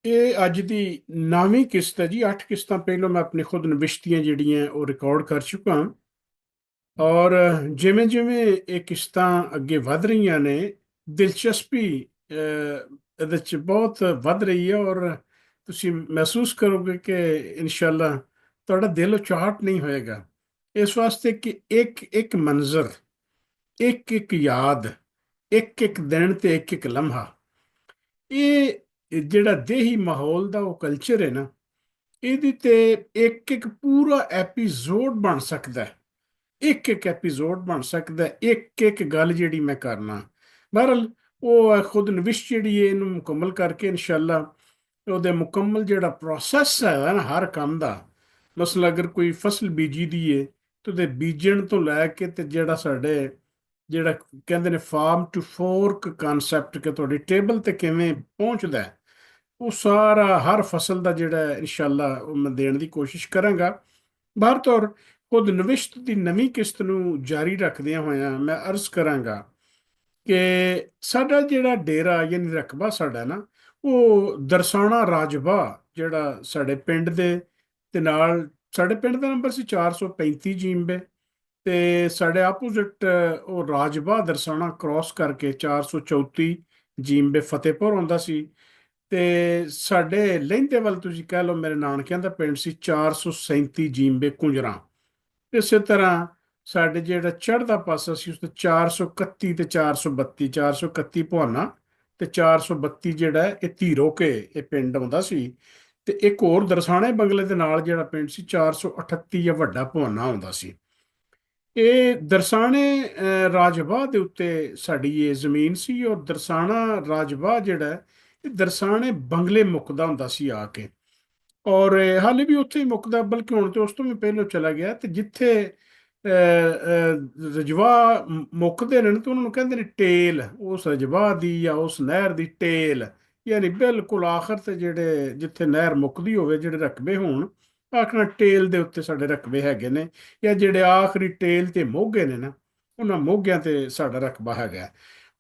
ਇਹ ਅੱਜ ਦੀ ਨਵੀਂ ਕਿਸ਼ਤ ਹੈ ਜੀ। 8 ਕਿਸ਼ਤਾਂ ਪਹਿਲਾਂ ਮੈਂ ਆਪਣੀ ਖੁਦ ਨਵਿਸ਼ਤੀਆਂ ਜਿਹੜੀਆਂ ਉਹ ਰਿਕਾਰਡ ਕਰ ਚੁੱਕਾ ਹਾਂ। ਔਰ ਜਿਵੇਂ ਜਿਵੇਂ ਇਹ ਕਿਸ਼ਤਾਂ ਅੱਗੇ ਵੱਧ ਰਹੀਆਂ ਨੇ, ਦਿਲਚਸਪੀ ਇਹਦੇ 'ਚ ਬਹੁਤ ਵੱਧ ਰਹੀ ਹੈ। ਔਰ ਤੁਸੀਂ ਮਹਿਸੂਸ ਕਰੋਗੇ ਕਿ ਇਨਸ਼ਾਅੱਲਾ ਤੁਹਾਡਾ ਦਿਲ ਉਚਾਟ ਨਹੀਂ ਹੋਏਗਾ। ਇਸ ਵਾਸਤੇ ਕਿ ਇੱਕ ਇੱਕ ਮੰਜ਼ਰ, ਇੱਕ ਇੱਕ ਯਾਦ, ਇੱਕ ਇੱਕ ਦਿਨ ਤੇ ਇੱਕ ਇੱਕ ਲਮਹਾ, ਇਹ ਜਿਹੜਾ ਦੇਹੀ ਮਾਹੌਲ ਦਾ ਉਹ ਕਲਚਰ ਹੈ ਨਾ, ਇਹਦੇ ਤੇ ਇੱਕ ਇੱਕ ਪੂਰਾ ਐਪੀਸੋਡ ਬਣ ਸਕਦਾ ਹੈ। ਇੱਕ ਇੱਕ ਐਪੀਸੋਡ ਬਣ ਸਕਦਾ ਹੈ, ਇੱਕ ਇੱਕ ਗੱਲ ਜਿਹੜੀ ਮੈਂ ਕਰਨਾ। ਬਹਰਲ ਉਹ ਖੁਦ ਨਵਿਸ਼ ਜਿਹੜੀ ਹੈ ਇਹਨੂੰ ਮੁਕੰਮਲ ਕਰਕੇ ਇਨਸ਼ਾਅੱਲਾ ਉਹਦੇ ਮੁਕੰਮਲ ਜਿਹੜਾ ਪ੍ਰੋਸੈਸ ਹੈ ਨਾ ਹਰ ਕੰਮ ਦਾ, ਮਸਲਾ ਅਗਰ ਕੋਈ ਫਸਲ ਬੀਜੀ ਦੀ ਹੈ ਤੇ ਉਹਦੇ ਬੀਜਣ ਤੋਂ ਲੈ ਕੇ ਤੇ ਜਿਹੜਾ ਕਹਿੰਦੇ ਨੇ ਫਾਰਮ ਟੂ ਫੋਰਕ ਕਨਸੈਪਟ, ਕਿ ਤੁਹਾਡੀ ਟੇਬਲ ਤੇ ਕਿਵੇਂ ਪਹੁੰਚਦਾ ਹੈ, ਉਹ ਸਾਰਾ ਹਰ ਫਸਲ ਦਾ ਜਿਹੜਾ ਇਨਸ਼ਾਅੱਲਾ ਉਹ ਮੈਂ ਦੇਣ ਦੀ ਕੋਸ਼ਿਸ਼ ਕਰਾਂਗਾ। ਬਾਹਰ ਤੌਰ ਖੁਦ ਨਵਿਸ਼ਤ ਦੀ ਨਵੀਂ ਕਿਸ਼ਤ ਨੂੰ ਜਾਰੀ ਰੱਖਦਿਆਂ ਹੋਇਆਂ ਮੈਂ ਅਰਜ਼ ਕਰਾਂਗਾ ਕਿ ਸਾਡਾ ਜਿਹੜਾ ਡੇਰਾ ਯਾਨੀ ਰਕਬਾ ਸਾਡਾ ਨਾ, ਉਹ ਦਰਸਾਣਾ ਰਾਜਬਾ ਜਿਹੜਾ ਸਾਡੇ ਪਿੰਡ ਦੇ ਤੇ ਨਾਲ, ਸਾਡੇ ਪਿੰਡ ਦਾ ਨੰਬਰ ਸੀ 435 ਜੀਂਬੇ, ਤੇ ਸਾਡੇ ਆਪੋਜ਼ਿਟ ਉਹ ਰਾਜਬਾ ਦਰਸਾਣਾ ਕ੍ਰਾਸ ਕਰਕੇ 434 ਜੀਂਬੇ ਫਤਿਹਪੁਰ ਆਉਂਦਾ ਸੀ। ਤੇ ਸਾਡੇ ਲਹਿੰਦੇ ਵੱਲ ਤੁਸੀਂ ਕਹਿ ਲਓ, ਮੇਰੇ ਨਾਨਕਿਆਂ ਦਾ ਪਿੰਡ ਸੀ 437 ਜੀਂਬੇ ਕੁੰਜਰਾ। ਇਸੇ ਤਰ੍ਹਾਂ ਸਾਡੇ ਜਿਹੜਾ ਚੜ੍ਹਦਾ ਪਾਸਾ ਸੀ ਉਸ ਤੇ 431 ਤੇ 432, 431 ਭਵਾਨਾ ਤੇ 432 ਜਿਹੜਾ ਹੈ ਇਹ ਧੀਰੋ ਕੇ ਇਹ ਪਿੰਡ ਆਉਂਦਾ ਸੀ। ਤੇ ਇੱਕ ਹੋਰ ਦਰਸਾਣੇ ਬੰਗਲੇ ਦੇ ਨਾਲ ਜਿਹੜਾ ਪਿੰਡ ਸੀ 438 ਜਾਂ ਵੱਡਾ ਭਵਾਨਾ ਆਉਂਦਾ ਸੀ। ਇਹ ਦਰਸਾਣੇ ਰਾਜਬਾਹ ਦੇ ਉੱਤੇ ਸਾਡੀ ਇਹ ਜ਼ਮੀਨ ਸੀ। ਔਰ ਦਰਸਾਣਾ ਰਾਜਬਾਹ ਜਿਹੜਾ ਹੈ, ਇਹ ਦਰਸਾਣੇ ਬੰਗਲੇ ਮੁੱਕਦਾ ਹੁੰਦਾ ਸੀ ਆ ਕੇ। ਔਰ ਹਾਲੇ ਵੀ ਉੱਥੇ ਹੀ ਮੁੱਕਦਾ, ਬਲਕਿ ਹੁਣ ਤੇ ਉਸ ਤੋਂ ਵੀ ਪਹਿਲਾਂ ਚਲਾ ਗਿਆ। ਤੇ ਜਿੱਥੇ ਰਜਵਾਹ ਮੁੱਕਦੇ ਨੇ ਤੇ ਉਹਨਾਂ ਨੂੰ ਕਹਿੰਦੇ ਨੇ ਟੇਲ, ਉਸ ਰਜਵਾਹ ਦੀ ਜਾਂ ਉਸ ਨਹਿਰ ਦੀ ਟੇਲ, ਯਾਨੀ ਬਿਲਕੁਲ ਆਖਰ ਤੇ ਜਿਹੜੇ ਜਿੱਥੇ ਨਹਿਰ ਮੁੱਕਦੀ ਹੋਵੇ, ਜਿਹੜੇ ਰਕਬੇ ਹੋਣ, ਆਖਣਾ ਟੇਲ ਦੇ ਉੱਤੇ ਸਾਡੇ ਰਕਬੇ ਹੈਗੇ ਨੇ, ਜਾਂ ਜਿਹੜੇ ਆਖਰੀ ਟੇਲ ਤੇ ਮੋਗੇ ਨੇ ਨਾ, ਉਹਨਾਂ ਮੋਗਿਆਂ ਤੇ ਸਾਡਾ ਰਕਬਾ ਹੈਗਾ।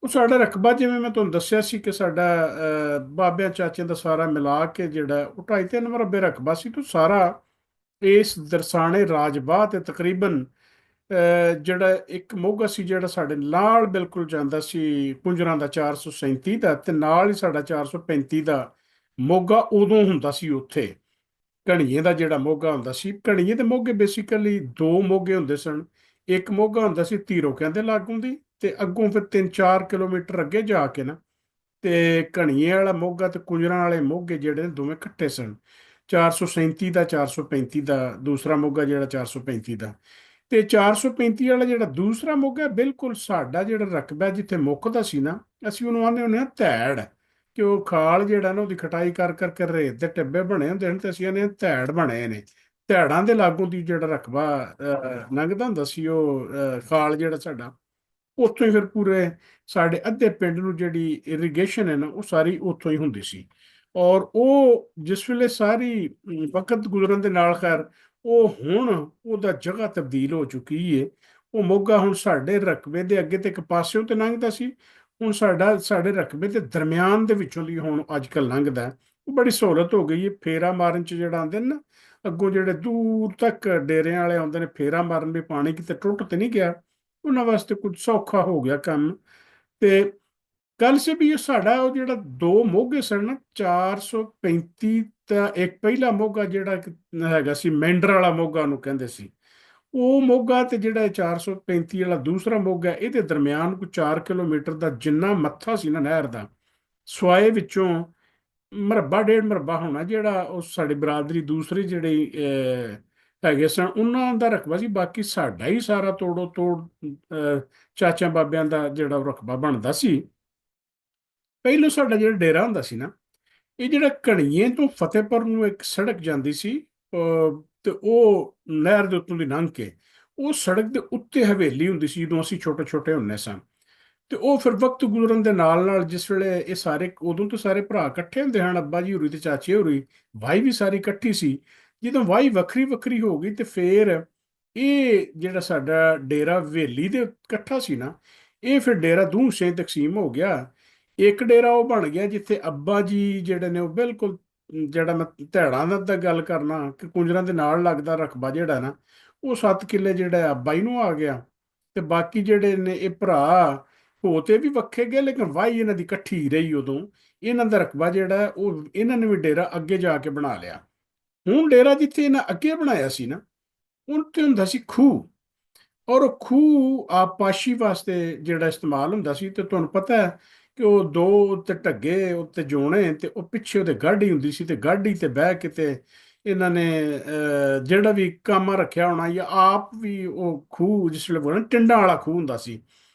ਉਹ ਸਾਡਾ ਰਕਬਾ ਜਿਵੇਂ ਮੈਂ ਤੁਹਾਨੂੰ ਦੱਸਿਆ ਸੀ ਕਿ ਸਾਡਾ ਬਾਬਿਆਂ ਚਾਚਿਆਂ ਦਾ ਸਾਰਾ ਮਿਲਾ ਕੇ ਜਿਹੜਾ ਉਹ 2.5-3 ਮਰਬੇ ਰਕਬਾ ਸੀ। ਤੋਂ ਸਾਰਾ ਇਸ ਦਰਸਾਣੇ ਰਾਜਬਾਹ ਤੇ ਤਕਰੀਬਨ ਜਿਹੜਾ ਇੱਕ ਮੋਗਾ ਸੀ ਜਿਹੜਾ ਸਾਡੇ ਨਾਲ ਬਿਲਕੁਲ ਜਾਂਦਾ ਸੀ ਕੁੰਜਰਾਂ ਦਾ 437 ਦਾ, ਤੇ ਨਾਲ ਹੀ ਸਾਡਾ 435 ਦਾ ਮੋਗਾ ਉਦੋਂ ਹੁੰਦਾ ਸੀ ਉੱਥੇ। ਘਣੀਏ ਦਾ ਜਿਹੜਾ ਮੋਗਾ ਹੁੰਦਾ ਸੀ, ਘਣੀਏ ਦੇ ਮੋਗੇ ਬੇਸਿਕਲੀ ਦੋ ਮੋਗੇ ਹੁੰਦੇ ਸਨ। ਇੱਕ ਮੋਗਾ ਹੁੰਦਾ ਸੀ ਧੀਰੋ ਕਹਿੰਦੇ ਲਾਗੋਂ ਦੀ, ਤੇ ਅੱਗੋਂ ਫਿਰ 3-4 ਕਿਲੋਮੀਟਰ ਅੱਗੇ ਜਾ ਕੇ ਨਾ, ਤੇ ਘਣੀਏ ਵਾਲਾ ਮੋਗਾ ਤੇ ਕੁੰਜਰਾਂ ਵਾਲੇ ਮੋਗੇ ਜਿਹੜੇ ਨੇ ਦੋਵੇਂ ਇਕੱਠੇ ਸਨ। 437 ਦਾ 435 ਦਾ ਦੂਸਰਾ ਮੋਗਾ ਜਿਹੜਾ 435 ਦਾ, ਤੇ 435 ਵਾਲਾ ਜਿਹੜਾ ਦੂਸਰਾ ਮੋਗਾ ਬਿਲਕੁਲ ਸਾਡਾ ਜਿਹੜਾ ਰਕਬਾ ਜਿੱਥੇ ਮੁੱਕਦਾ ਸੀ ਨਾ, ਅਸੀਂ ਉਹਨੂੰ ਆਉਂਦੇ ਹੁੰਦੇ ਹਾਂ ਧੈੜ, ਕਿ ਉਹ ਖਾਲ ਜਿਹੜਾ ਨਾ ਉਹਦੀ ਖਟਾਈ ਕਰ ਕਰਕੇ ਰੇਤ ਦੇ ਟਿੱਬੇ ਬਣੇ ਹੁੰਦੇ ਹਨ, ਤੇ ਅਸੀਂ ਆਉਂਦੇ ਹਾਂ ਧੈੜ ਬਣੇ ਨੇ। ਧੈੜਾਂ ਦੇ ਲਾਗੋਂ ਦੀ ਜਿਹੜਾ ਰਕਬਾ ਲੰਘਦਾ ਹੁੰਦਾ ਸੀ, ਉਹ ਖਾਲ ਜਿਹੜਾ ਸਾਡਾ, ਉੱਥੋਂ ਹੀ ਫਿਰ ਪੂਰੇ ਸਾਡੇ ਅੱਧੇ ਪਿੰਡ ਨੂੰ ਜਿਹੜੀ ਇਰੀਗੇਸ਼ਨ ਹੈ ਨਾ, ਉਹ ਸਾਰੀ ਉੱਥੋਂ ਹੀ ਹੁੰਦੀ ਸੀ। ਔਰ ਉਹ ਜਿਸ ਵੇਲੇ ਸਾਰੀ ਵਕਤ ਗੁਜ਼ਰਨ ਦੇ ਨਾਲ, ਖੈਰ ਉਹ ਹੁਣ ਉਹਦਾ ਜਗ੍ਹਾ ਤਬਦੀਲ ਹੋ ਚੁੱਕੀ ਹੈ। ਉਹ ਮੋਗਾ ਹੁਣ ਸਾਡੇ ਰਕਬੇ ਦੇ ਅੱਗੇ ਤੇ ਇੱਕ ਪਾਸਿਓਂ ਤੇ ਲੰਘਦਾ ਸੀ, ਹੁਣ ਸਾਡੇ ਰਕਬੇ ਦੇ ਦਰਮਿਆਨ ਦੇ ਵਿੱਚੋਂ ਦੀ ਹੁਣ ਅੱਜ ਕੱਲ੍ਹ ਲੰਘਦਾ ਹੈ। ਉਹ ਬੜੀ ਸਹੂਲਤ ਹੋ ਗਈ ਹੈ ਫੇਰਾ ਮਾਰਨ 'ਚ। ਜਿਹੜਾ ਆਉਂਦੇ ਨੇ ਨਾ ਅੱਗੋਂ, ਜਿਹੜੇ ਦੂਰ ਤੱਕ ਡੇਰਿਆਂ ਵਾਲੇ ਆਉਂਦੇ ਨੇ ਫੇਰਾ ਮਾਰਨ, ਵੀ ਪਾਣੀ ਕਿਤੇ ਟੁੱਟ ਤੇ ਨਹੀਂ ਗਿਆ, ਉਹਨਾਂ ਵਾਸਤੇ ਕੁਝ ਸੌਖਾ ਹੋ ਗਿਆ ਕੰਮ। ਤੇ ਗੱਲ ਸੀ ਵੀ ਇਹ ਸਾਡਾ ਉਹ ਜਿਹੜਾ ਦੋ ਮੋਗੇ ਸਨ ਨਾ, 435 ਤਾਂ ਇੱਕ ਪਹਿਲਾ ਮੋਗਾ ਜਿਹੜਾ ਹੈਗਾ ਸੀ ਮੈਂਡਰ ਵਾਲਾ ਮੋਗਾ ਉਹਨੂੰ ਕਹਿੰਦੇ ਸੀ, ਉਹ ਮੋਗਾ, ਤੇ ਜਿਹੜਾ 435 ਵਾਲਾ ਦੂਸਰਾ ਮੋਗਾ, ਇਹਦੇ ਦਰਮਿਆਨ ਕੋਈ 4 ਕਿਲੋਮੀਟਰ ਦਾ ਜਿੰਨਾ ਮੱਥਾ ਸੀ ਨਾ ਨਹਿਰ ਦਾ, ਸਵਾਏ ਵਿੱਚੋਂ ਮਰਬਾ ਡੇਢ ਮਰਬਾ ਹੋਣਾ ਜਿਹੜਾ ਉਹ ਸਾਡੀ ਬਰਾਦਰੀ ਦੂਸਰੀ ਜਿਹੜੀ ਹੈਗੇ ਸਨ ਉਹਨਾਂ ਦਾ ਰਕਬਾ ਸੀ। ਬਾਕੀ ਸਾਡਾ ਹੀ ਸਾਰਾ ਤੋੜੋ ਤੋੜ ਚਾਚਾ ਬਾਬਿਆਂ ਦਾ ਜਿਹੜਾ ਉਹ ਰਕਬਾ ਬਣਦਾ ਸੀ। ਪਹਿਲੋਂ ਸਾਡਾ ਜਿਹੜਾ ਡੇਰਾ ਹੁੰਦਾ ਸੀ ਨਾ, ਇਹ ਜਿਹੜਾ ਘਣੀਏ ਤੋਂ ਫਤਿਹਪੁਰ ਨੂੰ ਇੱਕ ਸੜਕ ਜਾਂਦੀ ਸੀ, ਤੇ ਉਹ ਨਹਿਰ ਦੇ ਉੱਤੋਂ ਦੀ ਲੰਘ ਕੇ ਉਹ ਸੜਕ ਦੇ ਉੱਤੇ ਹਵੇਲੀ ਹੁੰਦੀ ਸੀ ਜਦੋਂ ਅਸੀਂ ਛੋਟੇ ਛੋਟੇ ਹੁੰਦੇ ਸਾਂ। ਤੇ ਉਹ ਫਿਰ ਵਕਤ ਗੁਜ਼ਰਨ ਦੇ ਨਾਲ ਨਾਲ, ਜਿਸ ਵੇਲੇ ਇਹ ਸਾਰੇ, ਉਦੋਂ ਤੋਂ ਸਾਰੇ ਭਰਾ ਇਕੱਠੇ ਹੁੰਦੇ ਹਨ, ਅੱਬਾ ਜੀ ਹੋਰੀ ਤੇ ਚਾਚੇ ਹੋਰੀ, ਵਾਈ ਵੀ ਸਾਰੀ ਇਕੱਠੀ ਸੀ। ਜਦੋਂ ਵਾਈ ਵੱਖਰੀ ਵੱਖਰੀ ਹੋ ਗਈ ਤੇ ਫਿਰ ਇਹ ਜਿਹੜਾ ਸਾਡਾ ਡੇਰਾ ਹਵੇਲੀ ਦੇ ਇਕੱਠਾ ਸੀ ਨਾ, ਇਹ ਫਿਰ ਡੇਰਾ ਦੂੰ ਸੇ ਤਕਸੀਮ ਹੋ ਗਿਆ। ਇੱਕ ਡੇਰਾ ਉਹ ਬਣ ਗਿਆ ਜਿੱਥੇ ਅੱਬਾ ਜੀ ਜਿਹੜੇ ਨੇ ਉਹ ਬਿਲਕੁਲ ਜਿਹੜਾ ਮੈਂ ਧੈੜਾਂ ਦਾ ਗੱਲ ਕਰਨਾ ਕਿ ਕੁੰਜਰਾਂ ਦੇ ਨਾਲ ਲੱਗਦਾ ਰਕਬਾ ਜਿਹੜਾ ਨਾ, ਉਹ 7 ਕਿੱਲੇ ਜਿਹੜਾ ਅੱਬਾ ਜੀ ਨੂੰ ਆ ਗਿਆ। ਤੇ ਬਾਕੀ ਜਿਹੜੇ ਨੇ ਇਹ ਭਰਾ ਹੋ ਤੇ ਵੀ ਵੱਖੇ ਗਏ, ਲੇਕਿਨ ਵਾਹੀ ਇਹਨਾਂ ਦੀ ਇਕੱਠੀ ਰਹੀ ਉਦੋਂ। ਇਹਨਾਂ ਦਾ ਰਕਬਾ ਜਿਹੜਾ ਹੈ, ਉਹ ਇਹਨਾਂ ਨੇ ਵੀ ਡੇਰਾ ਅੱਗੇ ਜਾ ਕੇ ਬਣਾ ਲਿਆ। ਹੁਣ ਡੇਰਾ ਜਿੱਥੇ ਇਹਨਾਂ ਅੱਗੇ ਬਣਾਇਆ ਸੀ ਨਾ, ਉੱਥੇ ਹੁੰਦਾ ਸੀ ਖੂਹ। ਔਰ ਉਹ ਖੂਹ ਆਬਾਪਾਸ਼ੀ ਵਾਸਤੇ ਜਿਹੜਾ ਇਸਤੇਮਾਲ ਹੁੰਦਾ ਸੀ। ਤੇ ਤੁਹਾਨੂੰ ਪਤਾ ਹੈ ਕਿ ਉਹ ਦੋ ਉੱਤੇ ਢੱਗੇ ਉੱਤੇ ਜੋਣੇ, ਤੇ ਉਹ ਪਿੱਛੇ ਉਹਦੇ ਗਾਡੀ ਹੁੰਦੀ ਸੀ, ਤੇ ਗਾਡੀ ਤੇ ਬਹਿ ਕੇ ਤੇ ਇਹਨਾਂ ਨੇ ਜਿਹੜਾ ਵੀ ਕੰਮ ਰੱਖਿਆ ਹੋਣਾ, ਜਾਂ ਆਪ ਵੀ ਉਹ ਖੂਹ ਜਿਸ ਵੇਲੇ ਬੋਲਣਾ ਟਿੰਡਾਂ ਵਾਲਾ ਖੂਹ ਹੁੰਦਾ ਸੀ।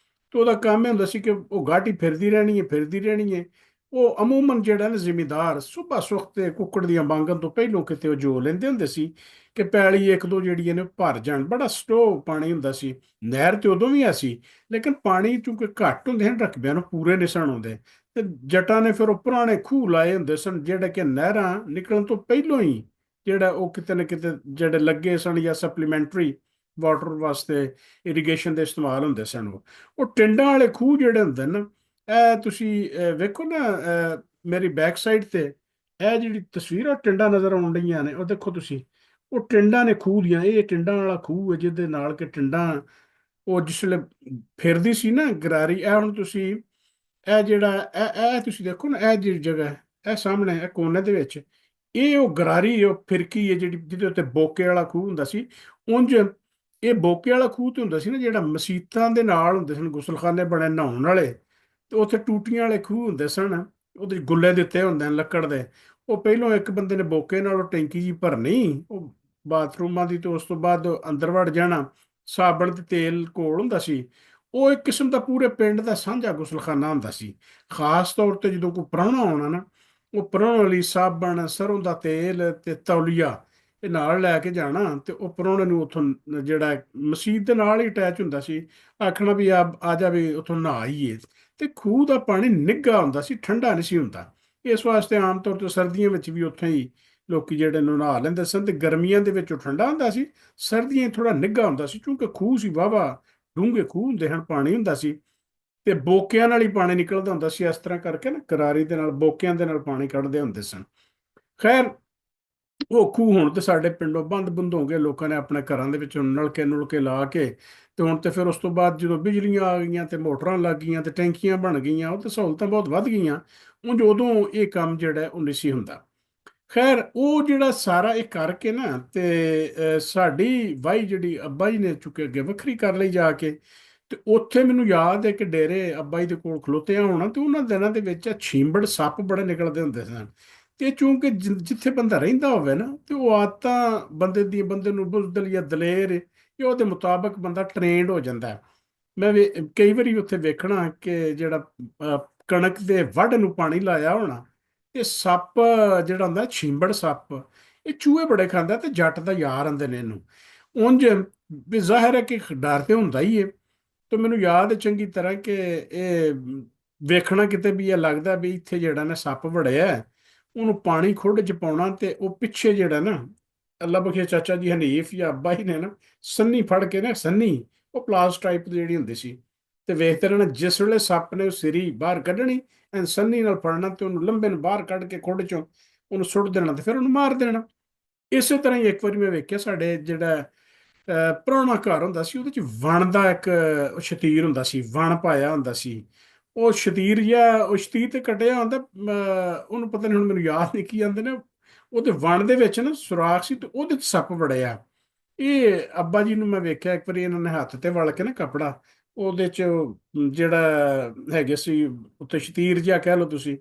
ਤੇ ਉਹਦਾ ਕੰਮ ਇਹ ਹੁੰਦਾ ਸੀ ਕਿ ਉਹ ਗਾਡੀ ਫਿਰਦੀ ਰਹਿਣੀ ਹੈ, ਫਿਰਦੀ ਰਹਿਣੀ ਹੈ। ਉਹ ਅਮੂਮਨ ਜਿਹੜਾ ਨਾ ਜ਼ਿਮੀਦਾਰ ਸੁਬਹ ਸੁੱਖ ਤੇ ਕੁੱਕੜ ਦੀਆਂ ਵਾਂਗਣ ਤੋਂ ਪਹਿਲੋਂ ਕਿਤੇ ਉਹ ਜੋ ਲੈਂਦੇ ਹੁੰਦੇ ਸੀ ਕਿ ਪੈਲੀ ਇੱਕ ਦੋ ਜਿਹੜੀਆਂ ਨੇ ਭਰ ਜਾਣ। ਬੜਾ ਸਟੋ ਪਾਣੀ ਹੁੰਦਾ ਸੀ। ਨਹਿਰ ਤੇ ਉਦੋਂ ਵੀ ਆ ਸੀ, ਲੇਕਿਨ ਪਾਣੀ ਚੂੰਕਿ ਘੱਟ ਹੁੰਦੇ ਹਨ ਰਕਬਿਆਂ ਨੂੰ ਪੂਰੇ ਨਿਸਣ ਆਉਂਦੇ। ਤੇ ਜੱਟਾਂ ਨੇ ਫਿਰ ਉਹ ਪੁਰਾਣੇ ਖੂਹ ਲਾਏ ਹੁੰਦੇ ਸਨ, ਜਿਹੜੇ ਕਿ ਨਹਿਰਾਂ ਨਿਕਲਣ ਤੋਂ ਪਹਿਲੋਂ ਹੀ ਜਿਹੜਾ ਉਹ ਕਿਤੇ ਨਾ ਕਿਤੇ ਜਿਹੜੇ ਲੱਗੇ ਸਨ, ਜਾਂ ਸਪਲੀਮੈਂਟਰੀ ਵਾਟਰ ਵਾਸਤੇ ਇਰੀਗੇਸ਼ਨ ਦੇ ਇਸਤੇਮਾਲ ਹੁੰਦੇ ਸਨ। ਉਹ ਟਿੰਡਾਂ ਵਾਲੇ ਖੂਹ ਜਿਹੜੇ ਹੁੰਦੇ ਨੇ, ਇਹ ਤੁਸੀਂ ਵੇਖੋ ਨਾ, ਮੇਰੀ ਬੈਕ ਸਾਈਡ ਤੇ ਇਹ ਜਿਹੜੀ ਤਸਵੀਰਾਂ ਟਿੰਡਾਂ ਨਜ਼ਰ ਆਉਣ ਰਹੀਆਂ ਨੇ, ਉਹ ਦੇਖੋ ਤੁਸੀਂ। ਉਹ ਟਿੰਡਾਂ ਨੇ ਖੂਹ ਦੀਆਂ, ਇਹ ਟਿੰਡਾਂ ਵਾਲਾ ਖੂਹ ਹੈ ਜਿਹਦੇ ਨਾਲ ਕਿ ਟਿੰਡਾਂ ਉਹ ਜਿਸ ਵੇਲੇ ਫਿਰਦੀ ਸੀ ਨਾ ਗਰਾਰੀ। ਇਹ ਹੁਣ ਤੁਸੀਂ ਇਹ ਜਿਹੜਾ ਇਹ ਤੁਸੀਂ ਦੇਖੋ ਨਾ, ਇਹ ਜਿਹੜੀ ਜਗ੍ਹਾ ਹੈ, ਇਹ ਸਾਹਮਣੇ ਇਹ ਕੋਨੇ ਦੇ ਵਿੱਚ, ਇਹ ਉਹ ਗਰਾਰੀ ਉਹ ਫਿਰਕੀ ਹੈ ਜਿਹੜੀ ਜਿਹਦੇ ਉੱਤੇ ਬੋਕੇ ਵਾਲਾ ਖੂਹ ਹੁੰਦਾ ਸੀ। ਉਂਝ ਇਹ ਬੋਕੇ ਵਾਲਾ ਖੂਹ ਤੇ ਹੁੰਦਾ ਸੀ ਨਾ, ਜਿਹੜਾ ਮਸੀਤਾਂ ਦੇ ਨਾਲ ਹੁੰਦੇ ਸਨ, ਗੁਸਲਖਾਨੇ ਬਣੇ ਨਹਾਉਣ ਵਾਲੇ। ਤੇ ਉੱਥੇ ਟੂਟੀਆਂ ਵਾਲੇ ਖੂਹ ਹੁੰਦੇ ਸਨ, ਉਹਦੇ ਗੁੱਲੇ ਦਿੱਤੇ ਹੁੰਦੇ ਨੇ ਲੱਕੜ ਦੇ। ਉਹ ਪਹਿਲੋਂ ਇੱਕ ਬੰਦੇ ਨੇ ਬੋਕੇ ਨਾਲ ਉਹ ਟੈਂਕੀ ਜੀ ਭਰਨੀ ਉਹ ਬਾਥਰੂਮਾਂ ਦੀ, ਤੇ ਉਸ ਤੋਂ ਬਾਅਦ ਅੰਦਰ ਵੜ ਜਾਣਾ। ਸਾਬਣ ਤੇ ਤੇਲ ਕੋਲ ਹੁੰਦਾ ਸੀ। ਉਹ ਇੱਕ ਕਿਸਮ ਦਾ ਪੂਰੇ ਪਿੰਡ ਦਾ ਸਾਂਝਾ ਗੁਸਲਖਾਨਾ ਹੁੰਦਾ ਸੀ। ਖਾਸ ਤੌਰ ਤੇ ਜਦੋਂ ਕੋਈ ਪ੍ਰਾਹੁਣਾ ਆਉਣਾ ਨਾ, ਉਹ ਪ੍ਰਾਹੁਣੇ ਲਈ ਸਾਬਣ, ਸਰੋਂ ਦਾ ਤੇਲ ਤੇ ਤੌਲੀਆ ਇਹ ਨਾਲ ਲੈ ਕੇ ਜਾਣਾ। ਤੇ ਉਹ ਪ੍ਰਾਹੁਣੇ ਨੂੰ ਉੱਥੋਂ ਜਿਹੜਾ ਮਸੀਤ ਦੇ ਨਾਲ ਹੀ ਅਟੈਚ ਹੁੰਦਾ ਸੀ, ਆਖਣਾ ਵੀ ਆ ਜਾਵੇ ਉੱਥੋਂ ਨਹਾ ਆਈਏ। ਤੇ ਖੂਹ ਦਾ ਪਾਣੀ ਨਿੱਘਾ ਹੁੰਦਾ ਸੀ, ਠੰਡਾ ਨਹੀਂ ਸੀ ਹੁੰਦਾ। ਇਸ ਵਾਸਤੇ ਆਮ ਤੌਰ ਤੇ ਸਰਦੀਆਂ ਵਿੱਚ ਵੀ ਉੱਥੇ ਹੀ ਲੋਕੀ ਜਿਹੜੇ ਨੂੰ ਨਹਾ ਲੈਂਦੇ ਸਨ। ਤੇ ਗਰਮੀਆਂ ਦੇ ਵਿੱਚ ਉਹ ਠੰਡਾ ਹੁੰਦਾ ਸੀ, ਸਰਦੀਆਂ 'ਚ ਥੋੜਾ ਨਿੱਘਾ ਹੁੰਦਾ ਸੀ, ਕਿਉਂਕਿ ਖੂਹ ਸੀ ਵਾਹਵਾ ਡੂੰਘੇ ਖੂਹ ਹੁੰਦੇ ਹਨ, ਪਾਣੀ ਹੁੰਦਾ ਸੀ। ਤੇ ਬੋਕਿਆਂ ਨਾਲ ਹੀ ਪਾਣੀ ਨਿਕਲਦਾ ਹੁੰਦਾ ਸੀ। ਇਸ ਤਰ੍ਹਾਂ ਕਰਕੇ ਨਾ ਕਰਾਰੀ ਦੇ ਨਾਲ ਬੋਕਿਆਂ ਦੇ ਨਾਲ ਪਾਣੀ ਕੱਢਦੇ ਹੁੰਦੇ ਸਨ। ਖੈਰ, ਉਹ ਖੂਹ ਹੁਣ ਤੇ ਸਾਡੇ ਪਿੰਡੋਂ ਬੰਦ ਬੰਦ ਹੋ ਗਏ। ਲੋਕਾਂ ਨੇ ਆਪਣੇ ਘਰਾਂ ਦੇ ਵਿੱਚ ਨਲਕੇ ਨੁਲਕੇ ਲਾ ਕੇ, ਤੇ ਹੁਣ ਤੇ ਫਿਰ ਉਸ ਤੋਂ ਬਾਅਦ ਜਦੋਂ ਬਿਜਲੀਆਂ ਆ ਗਈਆਂ ਤੇ ਮੋਟਰਾਂ ਲੱਗ ਗਈਆਂ ਤੇ ਟੈਂਕੀਆਂ ਬਣ ਗਈਆਂ, ਉਹ ਤੇ ਸਹੂਲਤਾਂ ਬਹੁਤ ਵੱਧ ਗਈਆਂ। ਉਂਝ ਉਦੋਂ ਇਹ ਕੰਮ ਜਿਹੜਾ ਹੈ ਉਹ ਨਹੀਂ ਸੀ ਹੁੰਦਾ। ਖੈਰ, ਉਹ ਜਿਹੜਾ ਸਾਰਾ ਇਹ ਕਰਕੇ ਨਾ, ਤੇ ਸਾਡੀ ਵਾਈ ਜਿਹੜੀ ਅੱਬਾ ਜੀ ਨੇ ਚੁੱਕੇ ਅੱਗੇ ਵੱਖਰੀ ਕਰ ਲਈ ਜਾ ਕੇ। ਤੇ ਉੱਥੇ ਮੈਨੂੰ ਯਾਦ ਹੈ ਕਿ ਡੇਰੇ ਅੱਬਾ ਜੀ ਦੇ ਕੋਲ ਖਲੋਤਿਆਂ ਹੋਣਾ, ਤੇ ਉਹਨਾਂ ਦਿਨਾਂ ਦੇ ਵਿੱਚ ਛੀਂਬੜ ਸੱਪ ਬੜੇ ਨਿਕਲਦੇ ਹੁੰਦੇ ਸਨ। ਤੇ ਚੂੰਕਿ ਜਿੱਥੇ ਬੰਦਾ ਰਹਿੰਦਾ ਹੋਵੇ ਨਾ, ਤੇ ਉਹ ਆਦਤਾਂ ਬੰਦੇ ਨੂੰ ਬੁਜ਼ਦਲ ਜਾਂ ਦਲੇਰ, ਇਹ ਉਹਦੇ ਮੁਤਾਬਕ ਬੰਦਾ ਟ੍ਰੇਨਡ ਹੋ ਜਾਂਦਾ ਹੈ। ਮੈਂ ਕਈ ਵਾਰੀ ਉੱਥੇ ਵੇਖਣਾ ਕਿ ਜਿਹੜਾ ਕਣਕ ਦੇ ਵੱਢ ਨੂੰ ਪਾਣੀ ਲਾਇਆ ਹੋਣਾ, ਤੇ ਸੱਪ ਜਿਹੜਾ ਹੁੰਦਾ ਛੀਂਬੜ ਸੱਪ, ਇਹ ਚੂਹੇ ਬੜੇ ਖਾਂਦਾ, ਤੇ ਜੱਟ ਦਾ ਯਾਰ ਆਂਦੇ ਨੇ ਇਹਨੂੰ। ਉਂਝ ਵੀ ਜ਼ਾਹਿਰ ਹੈ ਕਿ ਡਰ ਤੇ ਹੁੰਦਾ ਹੀ ਹੈ। ਤੇ ਮੈਨੂੰ ਯਾਦ ਹੈ ਚੰਗੀ ਤਰ੍ਹਾਂ ਕਿ ਇਹ ਵੇਖਣਾ ਕਿਤੇ ਵੀ ਇਹ ਲੱਗਦਾ ਵੀ ਇੱਥੇ ਜਿਹੜਾ ਨਾ ਸੱਪ ਵੜਿਆ ਹੈ, ਉਹਨੂੰ ਪਾਣੀ ਖੁੱਡ ਚ ਪਾਉਣਾ। ਤੇ ਉਹ ਪਿੱਛੇ ਜਿਹੜਾ ਨਾ ਅੱਲਾ ਬਖਸ਼ੇ ਚਾਚਾ ਜੀ ਹਨੀਫ ਜਾਂ ਅੱਬਾ ਹੀ ਨੇ ਨਾ, ਸੰਨੀ ਫੜ ਕੇ ਨਾ, ਸੰਨੀ ਉਹ ਪਲਾਸ ਟਾਈਪ ਦੀ ਜਿਹੜੀ ਹੁੰਦੀ ਸੀ, ਤੇ ਵੇਖਦੇ ਰਹਿਣਾ। ਜਿਸ ਵੇਲੇ ਸੱਪ ਨੇ ਉਹ ਸਿਰੀ ਬਾਹਰ ਕੱਢਣੀ, ਐਂ ਸੰਨੀ ਨਾਲ ਫੜਨਾ, ਤੇ ਉਹਨੂੰ ਲੰਬੇ ਨੂੰ ਬਾਹਰ ਕੱਢ ਕੇ ਖੁੱਡ ਚੋਂ ਉਹਨੂੰ ਸੁੱਟ ਦੇਣਾ, ਤੇ ਫਿਰ ਉਹਨੂੰ ਮਾਰ ਦੇਣਾ। ਇਸੇ ਤਰ੍ਹਾਂ ਹੀ ਇੱਕ ਵਾਰੀ ਮੈਂ ਵੇਖਿਆ, ਸਾਡੇ ਜਿਹੜਾ ਪੁਰਾਣਾ ਘਰ ਹੁੰਦਾ ਸੀ, ਉਹਦੇ ਚ ਵਣ ਦਾ ਇੱਕ ਸ਼ਤੀਰ ਹੁੰਦਾ ਸੀ, ਵਣ ਪਾਇਆ ਹੁੰਦਾ ਸੀ। ਉਹ ਸ਼ਤੀਰ ਜਾਂ ਉਹ ਸ਼ਤੀਰ ਤੇ ਕੱਟਿਆ ਹੁੰਦਾ, ਉਹਨੂੰ ਪਤਾ ਨਹੀਂ, ਹੁਣ ਮੈਨੂੰ ਯਾਦ ਨਹੀਂ ਕੀ ਆਂਦੇ ਨੇ। ਉਹਦੇ ਵਣ ਦੇ ਵਿੱਚ ਨਾ ਸੁਰਾਖ ਸੀ, ਤੇ ਉਹਦੇ ਚ ਸੱਪ ਵੜਿਆ। ਇਹ ਅੱਬਾ ਜੀ ਨੂੰ ਮੈਂ ਵੇਖਿਆ ਇੱਕ ਵਾਰੀ, ਇਹਨਾਂ ਨੇ ਹੱਥ ਤੇ ਵਲ ਕੇ ਨਾ ਕੱਪੜਾ, ਉਹਦੇ ਚ ਜਿਹੜਾ ਹੈਗੇ ਸੀ ਉੱਤੇ ਸ਼ਤੀਰ ਜਿਹਾ ਕਹਿ ਲਓ ਤੁਸੀਂ,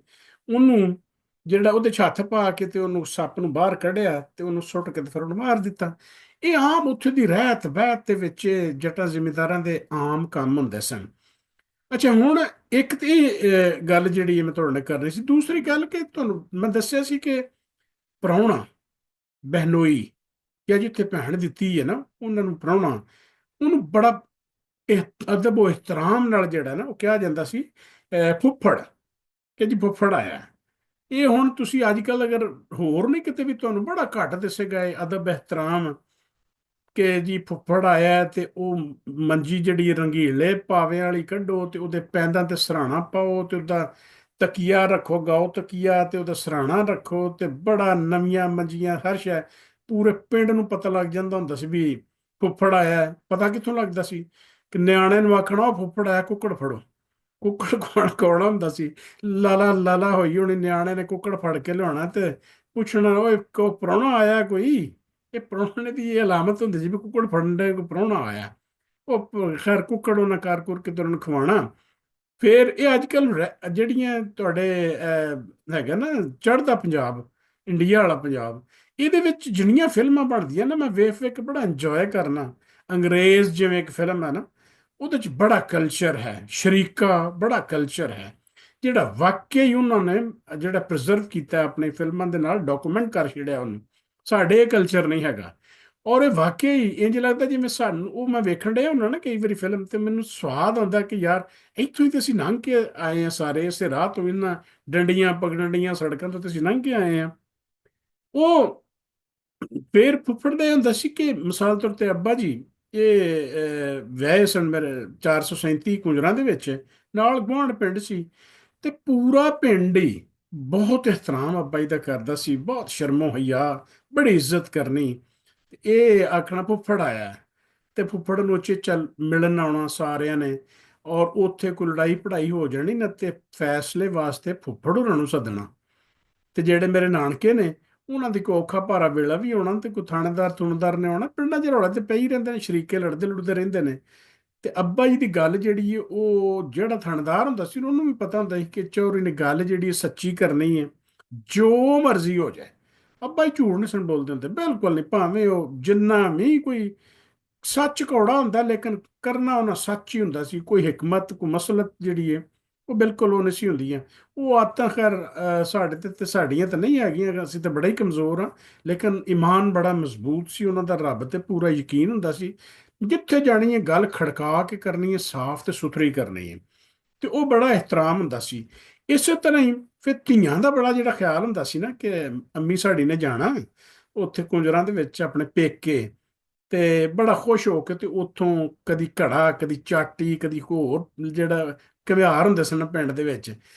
ਉਹਨੂੰ ਜਿਹੜਾ ਉਹਦੇ ਚ ਹੱਥ ਪਾ ਕੇ ਤੇ ਉਹਨੂੰ ਸੱਪ ਨੂੰ ਬਾਹਰ ਕੱਢਿਆ, ਤੇ ਉਹਨੂੰ ਸੁੱਟ ਕੇ ਤੇ ਫਿਰ ਉਹਨੂੰ ਮਾਰ ਦਿੱਤਾ। ਇਹ ਆਮ ਉੱਥੇ ਦੀ ਰਹਿਤ ਬਹਿਤ ਦੇ ਵਿੱਚ ਜੱਟਾਂ ਜ਼ਿਮੀਂਦਾਰਾਂ ਦੇ ਆਮ ਕੰਮ ਹੁੰਦੇ ਸਨ। ਅੱਛਾ, ਹੁਣ ਇੱਕ ਤੇ ਇਹ ਗੱਲ ਜਿਹੜੀ ਮੈਂ ਤੁਹਾਡੇ ਨਾਲ ਕਰਨੀ ਸੀ। ਦੂਸਰੀ ਗੱਲ ਕਿ ਤੁਹਾਨੂੰ ਮੈਂ ਦੱਸਿਆ ਸੀ ਕਿ ਪ੍ਰਾਹੁਣਾ ਬਹਿਨੋਈ, ਜਾਂ ਜਿੱਥੇ ਭੈਣ ਦਿੱਤੀ ਹੈ ਨਾ ਉਹਨਾਂ ਨੂੰ ਪ੍ਰਾਹੁਣਾ, ਉਹਨੂੰ ਬੜਾ ਅਦਬ ਉਹ ਇਹਤਰਾਮ ਨਾਲ ਜਿਹੜਾ ਨਾ ਉਹ ਕਿਹਾ ਜਾਂਦਾ ਸੀ, ਫੁੱਫੜ, ਕਿ ਜੀ ਫੁੱਫੜ ਆਇਆ। ਇਹ ਹੁਣ ਤੁਸੀਂ ਅੱਜ ਕੱਲ ਅਗਰ ਹੋਰ ਨਹੀਂ ਕਿਤੇ ਵੀ ਤੁਹਾਨੂੰ ਬੜਾ ਘੱਟ ਦਿਸੇਗਾ ਇਹ ਅਦਬ ਇਹਤਰਾਮ, ਕਿ ਜੀ ਫੁੱਫੜ ਆਇਆ ਤੇ ਉਹ ਮੰਜੀ ਜਿਹੜੀ ਰੰਗੀਲੇ ਪਾਵਿਆਂ ਵਾਲੀ ਕੱਢੋ, ਤੇ ਉਹਦੇ ਪੈਂਦਾਂ ਤੇ ਸਰਾਣਾ ਪਾਓ, ਤੇ ਉਹਦਾ ਤਕੀਆ ਰੱਖੋ, ਗਾਓ ਤਕੀਆ, ਤੇ ਉਹਦਾ ਸਰਾਣਾ ਰੱਖੋ, ਤੇ ਬੜਾ ਨਵੀਆਂ ਮੰਜੀਆਂ ਹਰ ਸ਼ੈ। ਪੂਰੇ ਪਿੰਡ ਨੂੰ ਪਤਾ ਲੱਗ ਜਾਂਦਾ ਹੁੰਦਾ ਸੀ ਵੀ ਫੁੱਫੜ ਆਇਆ ਹੈ। ਪਤਾ ਕਿੱਥੋਂ ਲੱਗਦਾ ਸੀ? ਕਿ ਨਿਆਣੇ ਨੂੰ ਆਖਣਾ ਉਹ ਫੁੱਫੜ ਆਇਆ, ਕੁੱਕੜ ਫੜੋ। ਕੁੱਕੜ ਕੌਣ ਹੁੰਦਾ ਸੀ? ਲਾਲਾ ਲਾਲਾ ਹੋਈ ਹੋਣੀ, ਨਿਆਣੇ ਨੇ ਕੁੱਕੜ ਫੜ ਕੇ ਲਿਆਉਣਾ ਤੇ ਪੁੱਛਣਾ, ਓਏ ਕੋ ਪ੍ਰਾਹੁਣਾ ਆਇਆ ਕੋਈ? ਇਹ ਪ੍ਰਾਹੁਣੇ ਦੀ ਇਹ ਅਲਾਮਤ ਹੁੰਦੀ ਸੀ ਵੀ ਕੁੱਕੜ ਫੜਨ ਦੇ ਕੋਈ ਪ੍ਰਾਹੁਣਾ ਆਇਆ। ਉਹ ਖੈਰ ਕੁੱਕੜ ਉਹਨਾਂ ਕਰ ਕੁਰ ਕੇ ਤੇ ਉਹਨਾਂ ਨੂੰ ਖਵਾਉਣਾ। ਫਿਰ ਇਹ ਅੱਜ ਕੱਲ ਜਿਹੜੀਆਂ ਤੁਹਾਡੇ ਹੈਗਾ ਨਾ ਚੜ੍ਹਦਾ ਪੰਜਾਬ, ਇੰਡੀਆ ਵਾਲਾ ਪੰਜਾਬ, ਇਹਦੇ ਵਿੱਚ ਜਿੰਨੀਆਂ ਫਿਲਮਾਂ ਬਣਦੀਆਂ ਨਾ, ਮੈਂ ਵੇਖ ਵੇਖ ਕੇ ਬੜਾ ਇੰਜੋਏ ਕਰਨਾ। ਅੰਗਰੇਜ਼ ਜਿਵੇਂ ਇੱਕ ਫਿਲਮ ਹੈ ਨਾ, ਉਹਦੇ 'ਚ ਬੜਾ ਕਲਚਰ ਹੈ, ਸ਼ਰੀਕਾ ਬੜਾ ਕਲਚਰ ਹੈ, ਜਿਹੜਾ ਵਾਕਿਆ ਹੀ ਉਹਨਾਂ ਨੇ ਜਿਹੜਾ ਪ੍ਰੀਜ਼ਰਵ ਕੀਤਾ ਆਪਣੀ ਫਿਲਮਾਂ ਦੇ ਨਾਲ, ਡਾਕੂਮੈਂਟ ਕਰ ਛੜਿਆ ਉਹਨੂੰ। ਸਾਡੇ ਇਹ ਕਲਚਰ ਨਹੀਂ ਹੈਗਾ। ਔਰ ਇਹ ਵਾਕਿਆ ਹੀ ਇੰਜ ਲੱਗਦਾ ਜਿਵੇਂ ਸਾਨੂੰ, ਉਹ ਮੈਂ ਵੇਖਣ ਡਿਆ ਹੁੰਦਾ ਨਾ ਕਈ ਵਾਰੀ ਫਿਲਮ, ਤੇ ਮੈਨੂੰ ਸਵਾਦ ਆਉਂਦਾ ਕਿ ਯਾਰ ਇੱਥੋਂ ਹੀ ਤੇ ਅਸੀਂ ਲੰਘ ਕੇ ਆਏ ਆ ਸਾਰੇ, ਇਸੇ ਰਾਹ ਤੋਂ, ਇਹਨਾਂ ਡੰਡੀਆਂ ਪਗਡੰਡੀਆਂ ਸੜਕਾਂ ਤੋਂ ਤੇ ਅਸੀਂ ਲੰਘ ਕੇ ਆਏ ਆ। ਉਹ ਫੇਰ ਫੁੱਫੜ ਦਾ ਇਹ ਹੁੰਦਾ ਸੀ ਕਿ ਮਿਸਾਲ ਤੌਰ ਤੇ ਅੱਬਾ ਜੀ ਇਹ ਵਿਆਹੇ ਸਨ ਮੇਰੇ 437 ਕੁੰਜਰਾਂ ਦੇ ਵਿੱਚ, ਨਾਲ ਗੁਆਂਢ ਪਿੰਡ ਸੀ, ਤੇ ਪੂਰਾ ਪਿੰਡ ਹੀ ਬਹੁਤ ਇਹਤਰਾਮ ਅੱਬਾ ਜੀ ਦਾ ਕਰਦਾ ਸੀ, ਬਹੁਤ ਸ਼ਰਮੋ ਹਯਾ, ਬੜੀ ਇੱਜ਼ਤ ਕਰਨੀ। ਇਹ ਆਖਣਾ ਫੁੱਫੜ ਆਇਆ, ਤੇ ਫੁੱਫੜ ਨੂੰ ਉੱਚੇ ਚੱਲ ਮਿਲਣ ਆਉਣਾ ਸਾਰਿਆਂ ਨੇ। ਔਰ ਉੱਥੇ ਕੋਈ ਲੜਾਈ ਪੜਾਈ ਹੋ ਜਾਣੀ ਨਾ, ਤੇ ਫੈਸਲੇ ਵਾਸਤੇ ਫੁੱਫੜ ਹੋਰਾਂ ਨੂੰ ਸੱਦਣਾ। ਤੇ ਜਿਹੜੇ ਮੇਰੇ ਨਾਨਕੇ ਨੇ, ਉਹਨਾਂ ਦੀ ਕੋਈ ਔਖਾ ਭਾਰਾ ਵੇਲਾ ਵੀ ਆਉਣਾ, ਤੇ ਕੋਈ ਥਾਣੇਦਾਰ ਥੁਣੇਦਾਰ ਨੇ ਆਉਣਾ। ਪਿੰਡਾਂ 'ਚ ਰੌਲਾ ਤੇ ਪਈ ਹੀ ਰਹਿੰਦੇ ਨੇ, ਸ਼ਰੀਕੇ ਲੜਦੇ ਲੁੜਦੇ ਰਹਿੰਦੇ ਨੇ। ਤੇ ਅੱਬਾ ਜੀ ਦੀ ਗੱਲ ਜਿਹੜੀ ਹੈ, ਉਹ ਜਿਹੜਾ ਥਾਣੇਦਾਰ ਹੁੰਦਾ ਸੀ ਉਹਨੂੰ ਵੀ ਪਤਾ ਹੁੰਦਾ ਸੀ ਕਿ ਚੋਰੀ ਨੇ ਗੱਲ ਜਿਹੜੀ ਸੱਚੀ ਕਰਨੀ ਹੈ, ਜੋ ਮਰਜ਼ੀ ਹੋ ਜਾਏ। ਅੱਬਾ ਜੀ ਝੂਠ ਨਹੀਂ ਸੁਣ ਬੋਲਦੇ ਹੁੰਦੇ, ਬਿਲਕੁਲ ਨਹੀਂ, ਭਾਵੇਂ ਉਹ ਜਿੰਨਾ ਵੀ ਕੋਈ ਸੱਚ ਕੌੜਾ ਹੁੰਦਾ, ਲੇਕਿਨ ਕਰਨਾ ਉਹਨਾਂ ਸੱਚ ਹੀ ਹੁੰਦਾ ਸੀ। ਕੋਈ ਹਕਮਤ, ਕੋਈ ਮਸਲਤ ਜਿਹੜੀ ਹੈ, ਉਹ ਬਿਲਕੁਲ ਉਹ ਨਹੀਂ ਸੀ ਹੁੰਦੀਆਂ। ਉਹ ਆਦਤਾਂ ਖੈਰ ਸਾਡੇ ਤੇ ਸਾਡੀਆਂ ਤਾਂ ਨਹੀਂ ਹੈਗੀਆਂ, ਅਸੀਂ ਤਾਂ ਬੜਾ ਹੀ ਕਮਜ਼ੋਰ ਹਾਂ। ਲੇਕਿਨ ਈਮਾਨ ਬੜਾ ਮਜ਼ਬੂਤ ਸੀ ਉਹਨਾਂ ਦਾ, ਰੱਬ ਤੇ ਪੂਰਾ ਯਕੀਨ ਹੁੰਦਾ ਸੀ। ਜਿੱਥੇ ਜਾਣੀ ਹੈ ਗੱਲ ਖੜਕਾ ਕੇ ਕਰਨੀ ਹੈ, ਸਾਫ਼ ਤੇ ਸੁਥਰੀ ਕਰਨੀ ਹੈ। ਤੇ ਉਹ ਬੜਾ ਇਹਤਰਾਮ ਹੁੰਦਾ ਸੀ। ਇਸੇ ਤਰ੍ਹਾਂ ਹੀ ਫਿਰ ਧੀਆਂ ਦਾ ਬੜਾ ਜਿਹੜਾ ਖਿਆਲ ਹੁੰਦਾ ਸੀ ਨਾ, ਕਿ ਅੰਮੀ ਸਾਡੀ ਨੇ ਜਾਣਾ ਉੱਥੇ ਕੁੰਜਰਾਂ ਦੇ ਵਿੱਚ ਆਪਣੇ ਪੇਕੇ, ਤੇ ਬੜਾ ਖੁਸ਼ ਹੋ ਕੇ ਤੇ ਉੱਥੋਂ ਕਦੀ ਘੜਾ, ਕਦੀ ਚਾਟੀ, ਕਦੀ ਹੋਰ ਜਿਹੜਾ ਘੁਮਿਆਰ ਹੁੰਦੇ ਸਨ ਪਿੰਡ ਦੇ ਵਿੱਚ,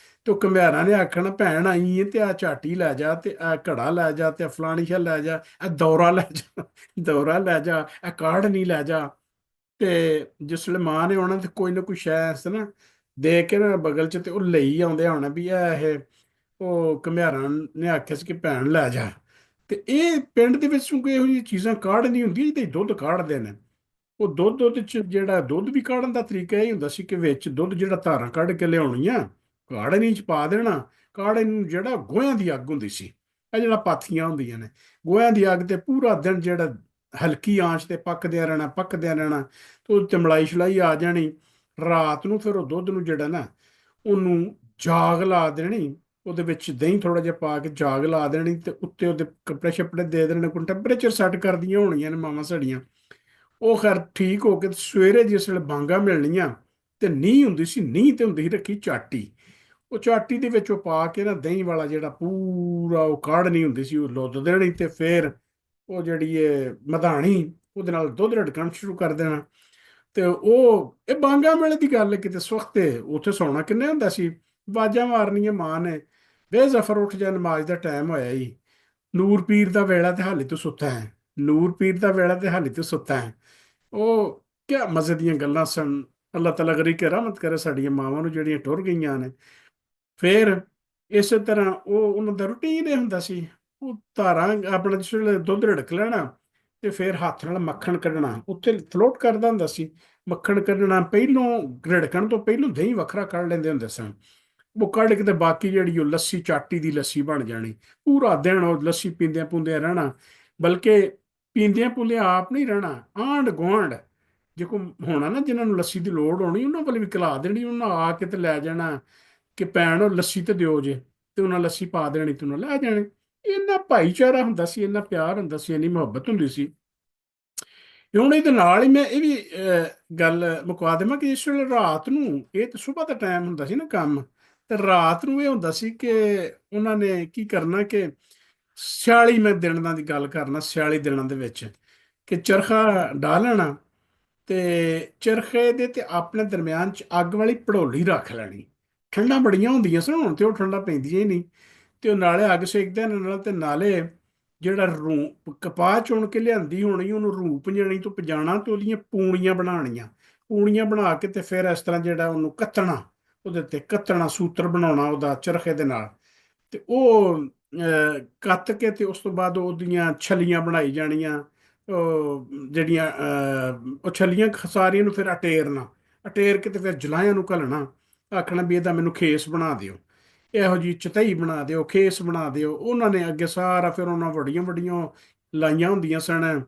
ਤੇ ਉਹ ਘੁਮਿਆਰਾਂ ਨੇ ਆਖਣਾ ਭੈਣ ਆਈ ਹੈ ਤੇ ਆ ਚਾਟੀ ਲੈ ਜਾ, ਤੇ ਆ ਘੜਾ ਲੈ ਜਾ, ਤੇ ਫਲਾਣੀ ਸ਼ਾ ਲੈ ਜਾ, ਇਹ ਦੌਰਾ ਲੈ ਜਾ, ਦੌਰਾ ਲੈ ਜਾ, ਇਹ ਕਾਰਡ ਨਹੀਂ ਲੈ ਜਾ। ਤੇ ਜਿਸ ਵੇਲੇ ਮਾਂ ਨੇ ਆਉਣਾ, ਤੇ ਕੋਈ ਨਾ ਕੋਈ ਸ਼ੈ ਨਾ ਦੇ ਕੇ ਨਾ ਬਗਲ 'ਚ, ਤੇ ਉਹ ਲਈ ਆਉਂਦੇ ਹੋਣਾ ਵੀ ਇਹ ਉਹ ਘੁਮਿਆਰਾਂ ਨੇ ਆਖਿਆ ਸੀ ਕਿ ਭੈਣ ਲੈ ਜਾ। ਤੇ ਇਹ ਪਿੰਡ ਦੇ ਵਿੱਚ ਕੋਈ ਇਹੋ ਜਿਹੀਆਂ ਚੀਜ਼ਾਂ ਕਾਢ ਨਹੀਂ ਹੁੰਦੀਆਂ, ਤੇ ਦੁੱਧ ਕਾਢਦੇ ਨੇ। ਉਹ ਦੁੱਧ ਉਹਦੇ ਚ ਜਿਹੜਾ ਦੁੱਧ ਵੀ ਕਾਢਣ ਦਾ ਤਰੀਕਾ ਇਹ ਹੁੰਦਾ ਸੀ ਕਿ ਵਿੱਚ ਦੁੱਧ ਜਿਹੜਾ ਧਾਰਾਂ ਕੱਢ ਕੇ ਲਿਆਉਣੀਆਂ, ਕਾੜ੍ਹਨੀ ਚ ਪਾ ਦੇਣਾ। ਕਾੜ੍ਹੇ ਨੂੰ ਜਿਹੜਾ ਗੋਹਿਆਂ ਦੀ ਅੱਗ ਹੁੰਦੀ ਸੀ, ਇਹ ਜਿਹੜਾ ਪਾਥੀਆਂ ਹੁੰਦੀਆਂ ਨੇ, ਗੋਹਿਆਂ ਦੀ ਅੱਗ ਤੇ ਪੂਰਾ ਦਿਨ ਜਿਹੜਾ ਹਲਕੀ ਆਂਚ ਤੇ ਪੱਕਦਿਆਂ ਰਹਿਣਾ, ਪੱਕਦਿਆਂ ਰਹਿਣਾ, ਤੇ ਉਹਦੇ ਤੇ ਮਲਾਈ ਸ਼ਲਾਈ ਆ ਜਾਣੀ। ਰਾਤ ਨੂੰ ਫਿਰ ਉਹ ਦੁੱਧ ਨੂੰ ਜਿਹੜਾ ਨਾ, ਉਹਨੂੰ ਜਾਗ ਲਾ ਦੇਣੀ, ਉਹਦੇ ਵਿੱਚ ਦਹੀਂ ਥੋੜਾ ਜਿਹਾ ਪਾ ਕੇ ਜਾਗ ਲਾ ਦੇਣੀ, ਤੇ ਉੱਤੇ ਉਹਦੇ ਕੱਪੜੇ ਛੱਪੜੇ ਦੇ ਦੇਣੇ, ਕੋਈ ਟੈਂਪਰੇਚਰ ਸੈੱਟ ਕਰਦੀਆਂ ਹੋਣੀਆਂ ਨੇ ਮਾਵਾਂ ਸਾਡੀਆਂ। ਉਹ ਖੈਰ ਠੀਕ ਹੋ ਕੇ ਸਵੇਰੇ ਜਿਸ ਵੇਲੇ ਬਾਂਗਾ ਮਿਲਣੀਆਂ, ਤੇ ਨੀਂਹ ਹੁੰਦੀ ਸੀ, ਨੀਂਹ ਤੇ ਹੁੰਦੀ ਸੀ ਰੱਖੀ ਚਾਟੀ। ਉਹ ਚਾਟੀ ਦੇ ਵਿੱਚ ਉਹ ਪਾ ਕੇ ਨਾ, ਦਹੀਂ ਵਾਲਾ ਜਿਹੜਾ ਪੂਰਾ ਉਹ ਕਾੜਨੀ ਹੁੰਦੀ ਸੀ, ਉਹ ਲੁੱਦ ਦੇਣੀ, ਤੇ ਫਿਰ ਉਹ ਜਿਹੜੀ ਇਹ ਮਧਾਣੀ, ਉਹਦੇ ਨਾਲ ਦੁੱਧ ਰੜਕਣ ਸ਼ੁਰੂ ਕਰ ਦੇਣਾ। ਤੇ ਉਹ ਇਹ ਬਾਂਗਾ ਵੇਲੇ ਦੀ ਗੱਲ ਹੈ, ਕਿਤੇ ਸਵਖਤੇ ਉੱਥੇ ਸੌਣਾ ਕਿੰਨੇ ਹੁੰਦਾ ਸੀ। ਆਵਾਜ਼ਾਂ ਮਾਰਨੀਆਂ ਮਾਂ ਨੇ, ਬੇਜ਼ਫਰ ਉੱਠ ਜਾ, ਨਮਾਜ਼ ਦਾ ਟਾਈਮ ਹੋਇਆ ਹੀ, ਨੂਰ ਪੀਰ ਦਾ ਵੇਲਾ ਤੇ ਹਾਲੇ ਤੂੰ ਸੁੱਤਾ ਹੈ, ਨੂਰ ਪੀਰ ਦਾ ਵੇਲਾ ਤੇ ਹਾਲੇ ਤੂੰ ਸੁੱਤਾ ਹੈ। ਉਹ ਕਿਆ ਮਜ਼ੇ ਦੀਆਂ ਗੱਲਾਂ ਸਨ। ਅੱਲਾਹ ਤਾਲਾ ਕਰੀ ਕਿ ਰਹਿਮਤ ਕਰੇ ਸਾਡੀਆਂ ਮਾਵਾਂ ਨੂੰ ਜਿਹੜੀਆਂ ਟੁਰ ਗਈਆਂ ਨੇ। ਫਿਰ ਇਸੇ ਤਰ੍ਹਾਂ ਉਹ ਉਹਨਾਂ ਦਾ ਰੂਟੀਨ ਇਹ ਹੁੰਦਾ ਸੀ, ਉਹ ਧਾਰਾਂ ਆਪਣਾ ਜਿਸ ਵੇਲੇ ਦੁੱਧ ਰਿੜਕ ਲੈਣਾ, ਤੇ ਫਿਰ ਹੱਥ ਨਾਲ ਮੱਖਣ ਕੱਢਣਾ, ਉੱਥੇ ਫਲੋਟ ਕਰਦਾ ਹੁੰਦਾ ਸੀ ਮੱਖਣ ਕੱਢਣਾ। ਪਹਿਲੋਂ ਰਿੜਕਣ ਤੋਂ ਪਹਿਲੋਂ ਦਹੀਂ ਵੱਖਰਾ ਕੱਢ ਲੈਂਦੇ ਹੁੰਦੇ ਸਨ। ਉਹ ਕੱਢ ਕੇ ਤੇ ਬਾਕੀ ਜਿਹੜੀ ਉਹ ਲੱਸੀ, ਚਾਟੀ ਦੀ ਲੱਸੀ ਬਣ ਜਾਣੀ। ਪੂਰਾ ਦਿਨ ਉਹ ਲੱਸੀ ਪੀਂਦਿਆਂ ਪੁੰਦਿਆਂ ਰਹਿਣਾ, ਬਲਕਿ ਪੀਂਦਿਆਂ ਪੁੰਦਿਆਂ ਆਪ ਨਹੀਂ ਰਹਿਣਾ, ਆਂਢ ਗੁਆਂਢ ਜੇ ਕੋਈ ਹੋਣਾ ਨਾ ਜਿਹਨਾਂ ਨੂੰ ਲੱਸੀ ਦੀ ਲੋੜ ਹੋਣੀ, ਉਹਨਾਂ ਵੱਲ ਵੀ ਘਲਾ ਦੇਣੀ, ਉਹਨਾਂ ਆ ਕੇ ਤੇ ਲੈ ਜਾਣਾ ਕਿ ਭੈਣ ਉਹ ਲੱਸੀ ਤੇ ਦਿਓ ਜੇ, ਤੇ ਉਹਨਾਂ ਲੱਸੀ ਪਾ ਦੇਣੀ, ਤੇ ਉਹਨਾਂ ਲੈ ਜਾਣੇ। ਇੰਨਾ ਭਾਈਚਾਰਾ ਹੁੰਦਾ ਸੀ, ਇੰਨਾ ਪਿਆਰ ਹੁੰਦਾ ਸੀ, ਇੰਨੀ ਮੁਹੱਬਤ ਹੁੰਦੀ ਸੀ। ਹੁਣ ਇਹਦੇ ਨਾਲ ਹੀ ਮੈਂ ਇਹ ਵੀ ਗੱਲ ਮੁਕਾ ਦੇਵਾਂ ਕਿ ਇਸ ਵੇਲੇ ਰਾਤ ਨੂੰ, ਇਹ ਤਾਂ ਸੁਬਾਹ ਦਾ ਟਾਈਮ ਹੁੰਦਾ ਸੀ ਨਾ ਕੰਮ, ਤੇ ਰਾਤ ਨੂੰ ਇਹ ਹੁੰਦਾ ਸੀ ਕਿ ਉਹਨਾਂ ਨੇ ਕੀ ਕਰਨਾ ਕਿ 46 ਮੈਂ ਦਿਨਾਂ ਦੀ ਗੱਲ ਕਰਨਾ, 46 ਦਿਨਾਂ ਦੇ ਵਿੱਚ ਕਿ ਚਰਖਾ ਡਾਹ ਤੇ ਚਰਖੇ ਦੇ ਤੇ ਆਪਣੇ ਦਰਮਿਆਨ ਚ ਅੱਗ ਵਾਲੀ ਭੜੋਲੀ ਰੱਖ ਲੈਣੀ। ਠੰਡਾਂ ਬੜੀਆਂ ਹੁੰਦੀਆਂ ਸਨ, ਹੁਣ ਤੇ ਉਹ ਠੰਡਾਂ ਪੈਂਦੀਆਂ ਹੀ ਨਹੀਂ। ਤੇ ਉਹ ਨਾਲੇ ਅੱਗ ਸੇਕਦੇ ਨੇ ਨਾਲ, ਤੇ ਨਾਲੇ ਜਿਹੜਾ ਕਪਾਹ ਚੁਣ ਕੇ ਲਿਆਂਦੀ ਹੋਣੀ, ਉਹਨੂੰ ਰੂਪ ਜਾਣੀ ਤੋਂ ਪਜਾਣਾ ਤੇ ਉਹਦੀਆਂ ਪੂਣੀਆਂ ਬਣਾਉਣੀਆਂ। ਪੂਣੀਆਂ ਬਣਾ ਕੇ ਤੇ ਫਿਰ ਇਸ ਤਰ੍ਹਾਂ ਜਿਹੜਾ ਉਹਨੂੰ ਕੱਤਣਾ, ਉਹਦੇ ਤੇ ਕੱਤਣਾ, ਸੂਤਰ ਬਣਾਉਣਾ ਉਹਦਾ ਚਰਖੇ ਦੇ ਨਾਲ, ਤੇ ਉਹ ਕੱਤ ਕੇ ਤੇ ਉਸ ਤੋਂ ਬਾਅਦ ਉਹਦੀਆਂ ਛੱਲੀਆਂ ਬਣਾਈ ਜਾਣੀਆਂ। ਜਿਹੜੀਆਂ ਉਹ ਛੱਲੀਆਂ ਸਾਰੀਆਂ ਨੂੰ ਫਿਰ ਅਟੇਰਨਾ, ਅਟੇਰ ਕੇ ਤੇ ਫਿਰ ਜਲਾਇਆਂ ਨੂੰ ਘਲਣਾ, ਆਖਣਾ ਵੀ ਇਹਦਾ ਮੈਨੂੰ ਖੇਸ ਬਣਾ ਦਿਓ, ਇਹੋ ਜਿਹੀ ਚਤਈ ਬਣਾ ਦਿਓ, ਖੇਸ ਬਣਾ ਦਿਓ। ਉਹਨਾਂ ਨੇ ਅੱਗੇ ਸਾਰਾ ਫਿਰ ਉਹਨਾਂ ਵੱਡੀਆਂ ਵੱਡੀਆਂ ਲਾਈਆਂ ਹੁੰਦੀਆਂ ਸਨ।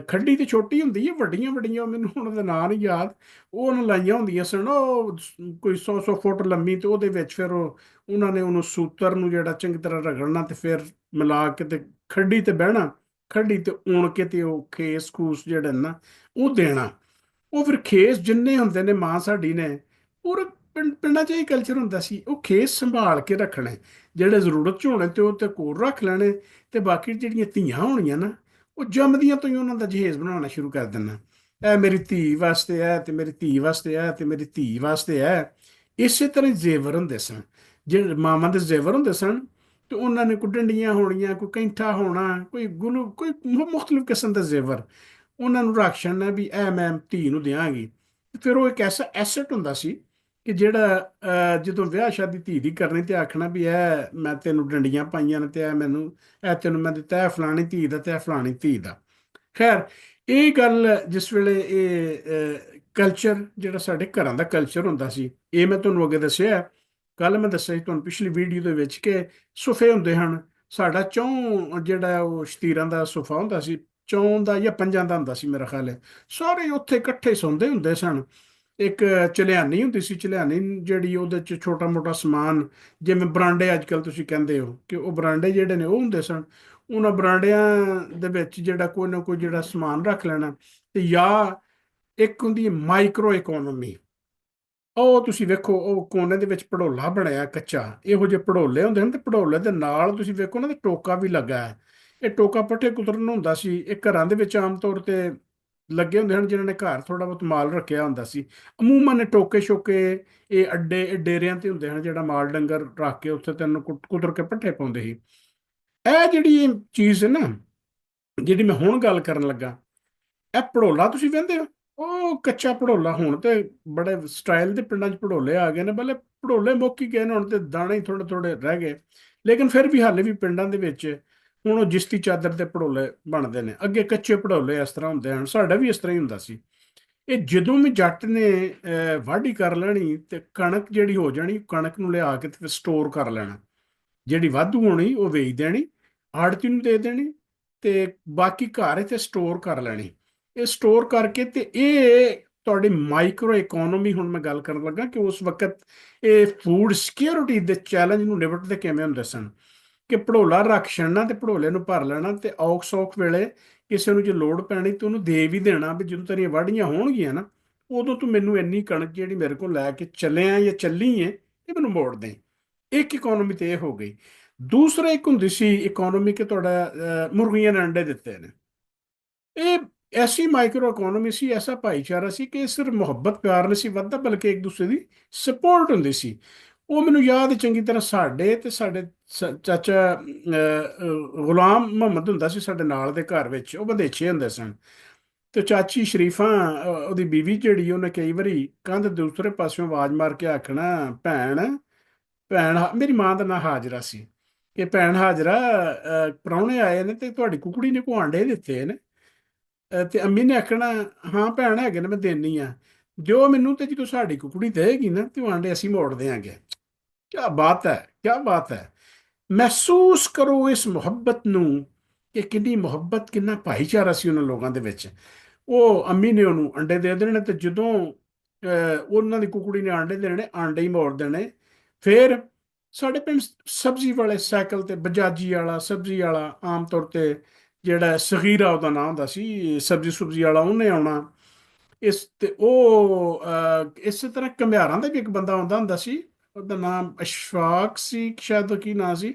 ਖੱਡੀ ਤੇ ਛੋਟੀ ਹੁੰਦੀ ਹੈ, ਵੱਡੀਆਂ ਵੱਡੀਆਂ ਮੈਨੂੰ ਹੁਣ ਉਹਦਾ ਨਾਂ ਨਹੀਂ ਯਾਦ। ਉਹ ਉਹਨਾਂ ਲਾਈਆਂ ਹੁੰਦੀਆਂ ਸਨ, ਉਹ ਕੋਈ 100 ਫੁੱਟ ਲੰਮੀ, ਤੇ ਉਹਦੇ ਵਿੱਚ ਫਿਰ ਉਹਨਾਂ ਨੇ ਉਹਨੂੰ ਸੂਤਰ ਨੂੰ ਜਿਹੜਾ ਚੰਗੀ ਤਰ੍ਹਾਂ ਰਗੜਨਾ, ਤੇ ਫਿਰ ਮਿਲਾ ਕੇ ਤੇ ਖੱਡੀ ਤੇ ਬਹਿਣਾ, ਖੱਡੀ ਤੇ ਉਣ ਕੇ ਤੇ ਉਹ ਖੇਸ ਖੂਸ ਜਿਹੜੇ ਨਾ ਉਹ ਦੇਣਾ। ਉਹ ਫਿਰ ਖੇਸ ਜਿੰਨੇ ਹੁੰਦੇ ਨੇ, ਮਾਂ ਸਾਡੀ ਨੇ ਪੂਰੇ ਪਿੰਡਾਂ 'ਚ ਇਹ ਕਲਚਰ ਹੁੰਦਾ ਸੀ, ਉਹ ਖੇਸ ਸੰਭਾਲ ਕੇ ਰੱਖਣੇ, ਜਿਹੜੇ ਜ਼ਰੂਰਤ 'ਚ ਹੋਣੇ ਤੇ ਉਹ ਤੇ ਕੋਲ ਰੱਖ ਲੈਣੇ। ਤੇ ਬਾਕੀ ਜਿਹੜੀਆਂ ਧੀਆਂ ਹੋਣੀਆਂ ਨਾ, ਉਹ ਜੰਮਦੀਆਂ ਤੋਂ ਹੀ ਉਹਨਾਂ ਦਾ ਜਹੇਜ਼ ਬਣਾਉਣਾ ਸ਼ੁਰੂ ਕਰ ਦੇਣਾ। ਇਹ ਮੇਰੀ ਧੀ ਵਾਸਤੇ ਹੈ, ਤੇ ਮੇਰੀ ਧੀ ਵਾਸਤੇ ਹੈ, ਤੇ ਮੇਰੀ ਧੀ ਵਾਸਤੇ ਹੈ। ਇਸੇ ਤਰ੍ਹਾਂ ਹੀ ਜ਼ੇਵਰ ਹੁੰਦੇ ਸਨ, ਜਿਹੜੇ ਮਾਵਾਂ ਦੇ ਜ਼ੇਵਰ ਹੁੰਦੇ ਸਨ। ਤੇ ਉਹਨਾਂ ਨੇ ਕੋਈ ਡੰਡੀਆਂ ਹੋਣੀਆਂ, ਕੋਈ ਕੈਂਠਾ ਹੋਣਾ, ਕੋਈ ਗੁਲੂ, ਕੋਈ ਮੁਖਤਲਿਫ ਕਿਸਮ ਦੇ ਜ਼ੇਵਰ ਉਹਨਾਂ ਨੂੰ ਰੱਖ ਛੱਡਣਾ ਵੀ ਇਹ ਮੈਂ ਧੀ ਨੂੰ ਦਿਆਂਗੀ। ਫਿਰ ਉਹ ਇੱਕ ਐਸਾ ਐਸਟ ਹੁੰਦਾ ਸੀ ਕਿ ਜਿਹੜਾ ਜਦੋਂ ਵਿਆਹ ਸ਼ਾਦੀ ਧੀ ਦੀ ਕਰਨੀ, ਤੇ ਆਖਣਾ ਵੀ ਇਹ ਮੈਂ ਤੈਨੂੰ ਡੰਡੀਆਂ ਪਾਈਆਂ ਨੇ, ਤੇ ਇਹ ਮੈਨੂੰ, ਇਹ ਤੈਨੂੰ ਮੈਂ ਦਿੱਤਾ, ਇਹ ਫਲਾਣੀ ਧੀ ਦਾ, ਤੇ ਇਹ ਫਲਾਣੀ ਧੀ ਦਾ। ਖੈਰ, ਇਹ ਗੱਲ ਜਿਸ ਵੇਲੇ ਇਹ ਕਲਚਰ ਜਿਹੜਾ ਸਾਡੇ ਘਰਾਂ ਦਾ ਕਲਚਰ ਹੁੰਦਾ ਸੀ, ਇਹ ਮੈਂ ਤੁਹਾਨੂੰ ਅੱਗੇ ਦੱਸਿਆ। ਕੱਲ ਮੈਂ ਦੱਸਿਆ ਸੀ ਤੁਹਾਨੂੰ ਪਿਛਲੀ ਵੀਡੀਓ ਦੇ ਵਿੱਚ ਕਿ ਸੋਫੇ ਹੁੰਦੇ ਹਨ। ਸਾਡਾ ਚੌਂ ਜਿਹੜਾ ਉਹ ਸ਼ਤੀਰਾਂ ਦਾ ਸੋਫਾ ਹੁੰਦਾ ਸੀ, ਚੌਂ ਦਾ ਜਾਂ ਪੰਜਾਂ ਦਾ ਹੁੰਦਾ ਸੀ ਮੇਰਾ ਖਿਆਲ ਹੈ। ਸਾਰੇ ਉੱਥੇ ਇਕੱਠੇ ਸੌਂਦੇ ਹੁੰਦੇ ਸਨ। ਇੱਕ ਚਲਿਆਣੀ ਹੁੰਦੀ ਸੀ, ਚਲਿਆਣੀ ਜਿਹੜੀ ਉਹਦੇ 'ਚ ਛੋਟਾ ਮੋਟਾ ਸਮਾਨ, ਜਿਵੇਂ ਬਰਾਂਡੇ ਅੱਜ ਕੱਲ ਤੁਸੀਂ ਕਹਿੰਦੇ ਹੋ, ਕਿ ਉਹ ਬਰਾਂਡੇ ਜਿਹੜੇ ਨੇ ਉਹ ਹੁੰਦੇ ਸਨ। ਉਹਨਾਂ ਬਰਾਂਡਿਆਂ ਦੇ ਵਿੱਚ ਜਿਹੜਾ ਕੋਈ ਨਾ ਕੋਈ ਜਿਹੜਾ ਸਮਾਨ ਰੱਖ ਲੈਣਾ। ਤੇ ਜਾਂ ਇੱਕ ਹੁੰਦੀ ਹੈ ਮਾਈਕਰੋ ਇਕੋਨੋਮੀ। ਉਹ ਤੁਸੀਂ ਵੇਖੋ, ਉਹ ਕੋਨੇ ਦੇ ਵਿੱਚ ਭੜੋਲਾ ਬਣਿਆ ਕੱਚਾ, ਇਹੋ ਜਿਹੇ ਭੜੋਲੇ ਹੁੰਦੇ ਹਨ, ਤੇ ਭੜੋਲੇ ਦੇ ਨਾਲ ਤੁਸੀਂ ਵੇਖੋ ਨਾ, ਤੇ ਟੋਕਾ ਵੀ ਲੱਗਾ ਹੈ। ਇਹ ਟੋਕਾ ਪੱਠੇ ਕੁਤਰਨ ਨੂੰ ਹੁੰਦਾ ਸੀ। ਇਹ ਘਰਾਂ ਦੇ ਵਿੱਚ ਆਮ ਤੌਰ ਤੇ ਲੱਗੇ ਹੁੰਦੇ ਹਨ, ਜਿਨ੍ਹਾਂ ਨੇ ਘਰ ਥੋੜਾ ਬਹੁਤ ਮਾਲ ਰੱਖਿਆ ਹੁੰਦਾ ਸੀ। ਅਮੂਮਨ ਇਹ ਟੋਕੇ ਸ਼ੋਕੇ ਇਹ ਅੱਡੇ ਡੇਰਿਆਂ ਤੇ ਹੁੰਦੇ ਹਨ, ਜਿਹੜਾ ਮਾਲ ਡੰਗਰ ਰੱਖ ਕੇ ਉੱਥੇ ਤੈਨੂੰ ਕੁਤਰ ਕੇ ਪੱਠੇ ਪਾਉਂਦੇ ਸੀ। ਇਹ ਜਿਹੜੀ ਚੀਜ਼ ਹੈ ਨਾ, ਜਿਹੜੀ ਮੈਂ ਹੁਣ ਗੱਲ ਕਰਨ ਲੱਗਾ, ਇਹ ਭੜੋਲਾ ਤੁਸੀਂ ਕਹਿੰਦੇ ਹੋ, ਉਹ ਕੱਚਾ ਭੜੋਲਾ। ਹੁਣ ਤੇ ਬੜੇ ਸਟਾਈਲ ਦੇ ਪਿੰਡਾਂ 'ਚ ਭੜੋਲੇ ਆ ਗਏ ਨੇ, ਭਲੇ ਭੜੋਲੇ ਮੁੱਕ ਹੀ ਗਏ ਨੇ, ਹੁਣ ਤੇ ਦਾਣੇ ਹੀ ਥੋੜੇ ਥੋੜੇ ਰਹਿ ਗਏ। ਲੇਕਿਨ ਫਿਰ ਵੀ ਹਾਲੇ ਵੀ ਪਿੰਡਾਂ ਦੇ ਵਿੱਚ ਹੁਣ ਉਹ ਜਿਸਤੀ ਚਾਦਰ ਦੇ ਭੜੋਲੇ ਬਣਦੇ ਨੇ। ਅੱਗੇ ਕੱਚੇ ਭੜੋਲੇ ਇਸ ਤਰ੍ਹਾਂ ਹੁੰਦੇ ਹਨ, ਸਾਡਾ ਵੀ ਇਸ ਤਰ੍ਹਾਂ ਹੀ ਹੁੰਦਾ ਸੀ। ਇਹ ਜਦੋਂ ਵੀ ਜੱਟ ਨੇ ਵਾਢੀ ਕਰ ਲੈਣੀ, ਤੇ ਕਣਕ ਜਿਹੜੀ ਹੋ ਜਾਣੀ, ਕਣਕ ਨੂੰ ਲਿਆ ਕੇ ਤੇ ਫਿਰ ਸਟੋਰ ਕਰ ਲੈਣਾ। ਜਿਹੜੀ ਵਾਧੂ ਹੋਣੀ ਉਹ ਵੇਚ ਦੇਣੀ, ਆੜਤੀ ਨੂੰ ਦੇ ਦੇਣੀ, ਤੇ ਬਾਕੀ ਘਰ ਇੱਥੇ ਸਟੋਰ ਕਰ ਲੈਣੀ। ਇਹ ਸਟੋਰ ਕਰਕੇ, ਤੇ ਇਹ ਤੁਹਾਡੀ ਮਾਈਕਰੋ ਇਕੋਨੋਮੀ, ਹੁਣ ਮੈਂ ਗੱਲ ਕਰਨ ਲੱਗਾ ਕਿ ਉਸ ਵਕਤ ਇਹ ਫੂਡ ਸਿਕਿਉਰਿਟੀ ਦੇ ਚੈਲੰਜ ਨੂੰ ਨਿਬਟਦੇ ਕਿਵੇਂ ਹੁੰਦੇ ਸਨ। ਕਿ ਭੜੋਲਾ ਰੱਖ ਛੱਡਣਾ, ਤੇ ਭੜੋਲੇ ਨੂੰ ਭਰ ਲੈਣਾ, ਤੇ ਔਖ ਸੌਖ ਵੇਲੇ ਕਿਸੇ ਨੂੰ ਜੇ ਲੋੜ ਪੈਣੀ ਤੇ ਉਹਨੂੰ ਦੇ ਵੀ ਦੇਣਾ, ਵੀ ਜਦੋਂ ਤੇਰੀਆਂ ਵਾਢੀਆਂ ਹੋਣਗੀਆਂ ਨਾ, ਉਦੋਂ ਤੂੰ ਮੈਨੂੰ ਇੰਨੀ ਕਣਕ ਜਿਹੜੀ ਮੇਰੇ ਕੋਲ ਲੈ ਕੇ ਚੱਲਿਆ ਜਾਂ ਚੱਲੀ ਏ, ਇਹ ਮੈਨੂੰ ਮੋੜ ਦੇ। ਇੱਕ ਇਕਨੋਮੀ ਤੇ ਇਹ ਹੋ ਗਈ। ਦੂਸਰਾ ਇੱਕ ਹੁੰਦੀ ਸੀ ਇਕਨੋਮੀ ਕਿ ਤੁਹਾਡਾ ਮੁਰਗੀਆਂ ਨੇ ਅੰਡੇ ਦਿੱਤੇ ਨੇ। ਇਹ ਐਸੀ ਮਾਈਕਰੋ ਇਕਨੋਮੀ ਸੀ, ਐਸਾ ਭਾਈਚਾਰਾ ਸੀ ਕਿ ਸਿਰਫ ਮੁਹੱਬਤ ਪਿਆਰ ਨਹੀਂ ਸੀ ਵੱਧਦਾ, ਬਲਕਿ ਇੱਕ ਦੂਸਰੇ ਦੀ ਸਪੋਰਟ ਹੁੰਦੀ ਸੀ। ਉਹ ਮੈਨੂੰ ਯਾਦ ਹੈ ਚੰਗੀ ਤਰ੍ਹਾਂ, ਸਾਡੇ ਚਾਚਾ ਗੁਲਾਮ ਮੁਹੰਮਦ ਹੁੰਦਾ ਸੀ ਸਾਡੇ ਨਾਲ ਦੇ ਘਰ ਵਿੱਚ, ਉਹ ਵਧੇਚੇ ਹੁੰਦੇ ਸਨ। ਤੇ ਚਾਚੀ ਸ਼ਰੀਫਾ, ਉਹਦੀ ਬੀਵੀ ਜਿਹੜੀ, ਉਹਨੇ ਕਈ ਵਾਰੀ ਕੰਧ ਦੂਸਰੇ ਪਾਸਿਓਂ ਆਵਾਜ਼ ਮਾਰ ਕੇ ਆਖਣਾ, ਭੈਣ ਭੈਣ ਮੇਰੀ ਮਾਂ ਦਾ ਨਾਂ ਹਾਜਰਾ ਸੀ, ਕਿ ਭੈਣ ਹਾਜਰਾ, ਪ੍ਰਾਹੁਣੇ ਆਏ ਨੇ ਤੇ ਤੁਹਾਡੀ ਕੁਕੜੀ ਨੇ ਕੋ ਆਂਡੇ ਦਿੱਤੇ ਨੇ। ਤੇ ਅੰਮੀ ਨੇ ਆਖਣਾ, ਹਾਂ ਭੈਣ ਹੈਗੇ ਨੇ, ਮੈਂ ਦੇਣੀ ਆ, ਦਿਓ ਮੈਨੂੰ, ਤੇ ਜਦੋਂ ਸਾਡੀ ਕੁਕੜੀ ਦੇਗੀ ਨਾ, ਤੇ ਉਹ ਆਂਡੇ ਅਸੀਂ ਮੋੜ ਦਿਆਂਗੇ। ਕਿਆ ਬਾਤ ਹੈ, ਕਿਆ ਬਾਤ ਹੈ। ਮਹਿਸੂਸ ਕਰੋ ਇਸ ਮੁਹੱਬਤ ਨੂੰ, ਕਿ ਕਿੰਨੀ ਮੁਹੱਬਤ, ਕਿੰਨਾ ਭਾਈਚਾਰਾ ਸੀ ਉਹਨਾਂ ਲੋਕਾਂ ਦੇ ਵਿੱਚ। ਉਹ ਅੰਮੀ ਨੇ ਉਹਨੂੰ ਅੰਡੇ ਦੇ ਦੇਣੇ, ਤੇ ਜਦੋਂ ਉਹਨਾਂ ਦੀ ਕੁਕੜੀ ਨੇ ਆਂਡੇ ਦੇਣੇ, ਆਂਡੇ ਹੀ ਮੋੜ ਦੇਣੇ। ਫਿਰ ਸਾਡੇ ਪਿੰਡ ਸਬਜ਼ੀ ਵਾਲੇ ਸਾਈਕਲ ਤੇ, ਬਜਾਜੀ ਵਾਲਾ ਸਬਜ਼ੀ ਵਾਲਾ, ਆਮ ਤੌਰ ਤੇ ਜਿਹੜਾ ਸਗੀਰਾ ਉਹਦਾ ਨਾਂ ਹੁੰਦਾ ਸੀ, ਸਬਜ਼ੀ ਸੁਬਜ਼ੀ ਵਾਲਾ, ਉਹਨੇ ਆਉਣਾ। ਇਸ ਤੇ ਉਹ ਇਸੇ ਤਰ੍ਹਾਂ ਘੁਮਿਆਰਾਂ ਦਾ ਵੀ ਇੱਕ ਬੰਦਾ ਆਉਂਦਾ ਹੁੰਦਾ ਸੀ, ਉਹਦਾ ਨਾਮ ਅਸ਼ਫਾਕ ਸੀ ਸ਼ਾਇਦ, ਕੀ ਨਾਂ ਸੀ।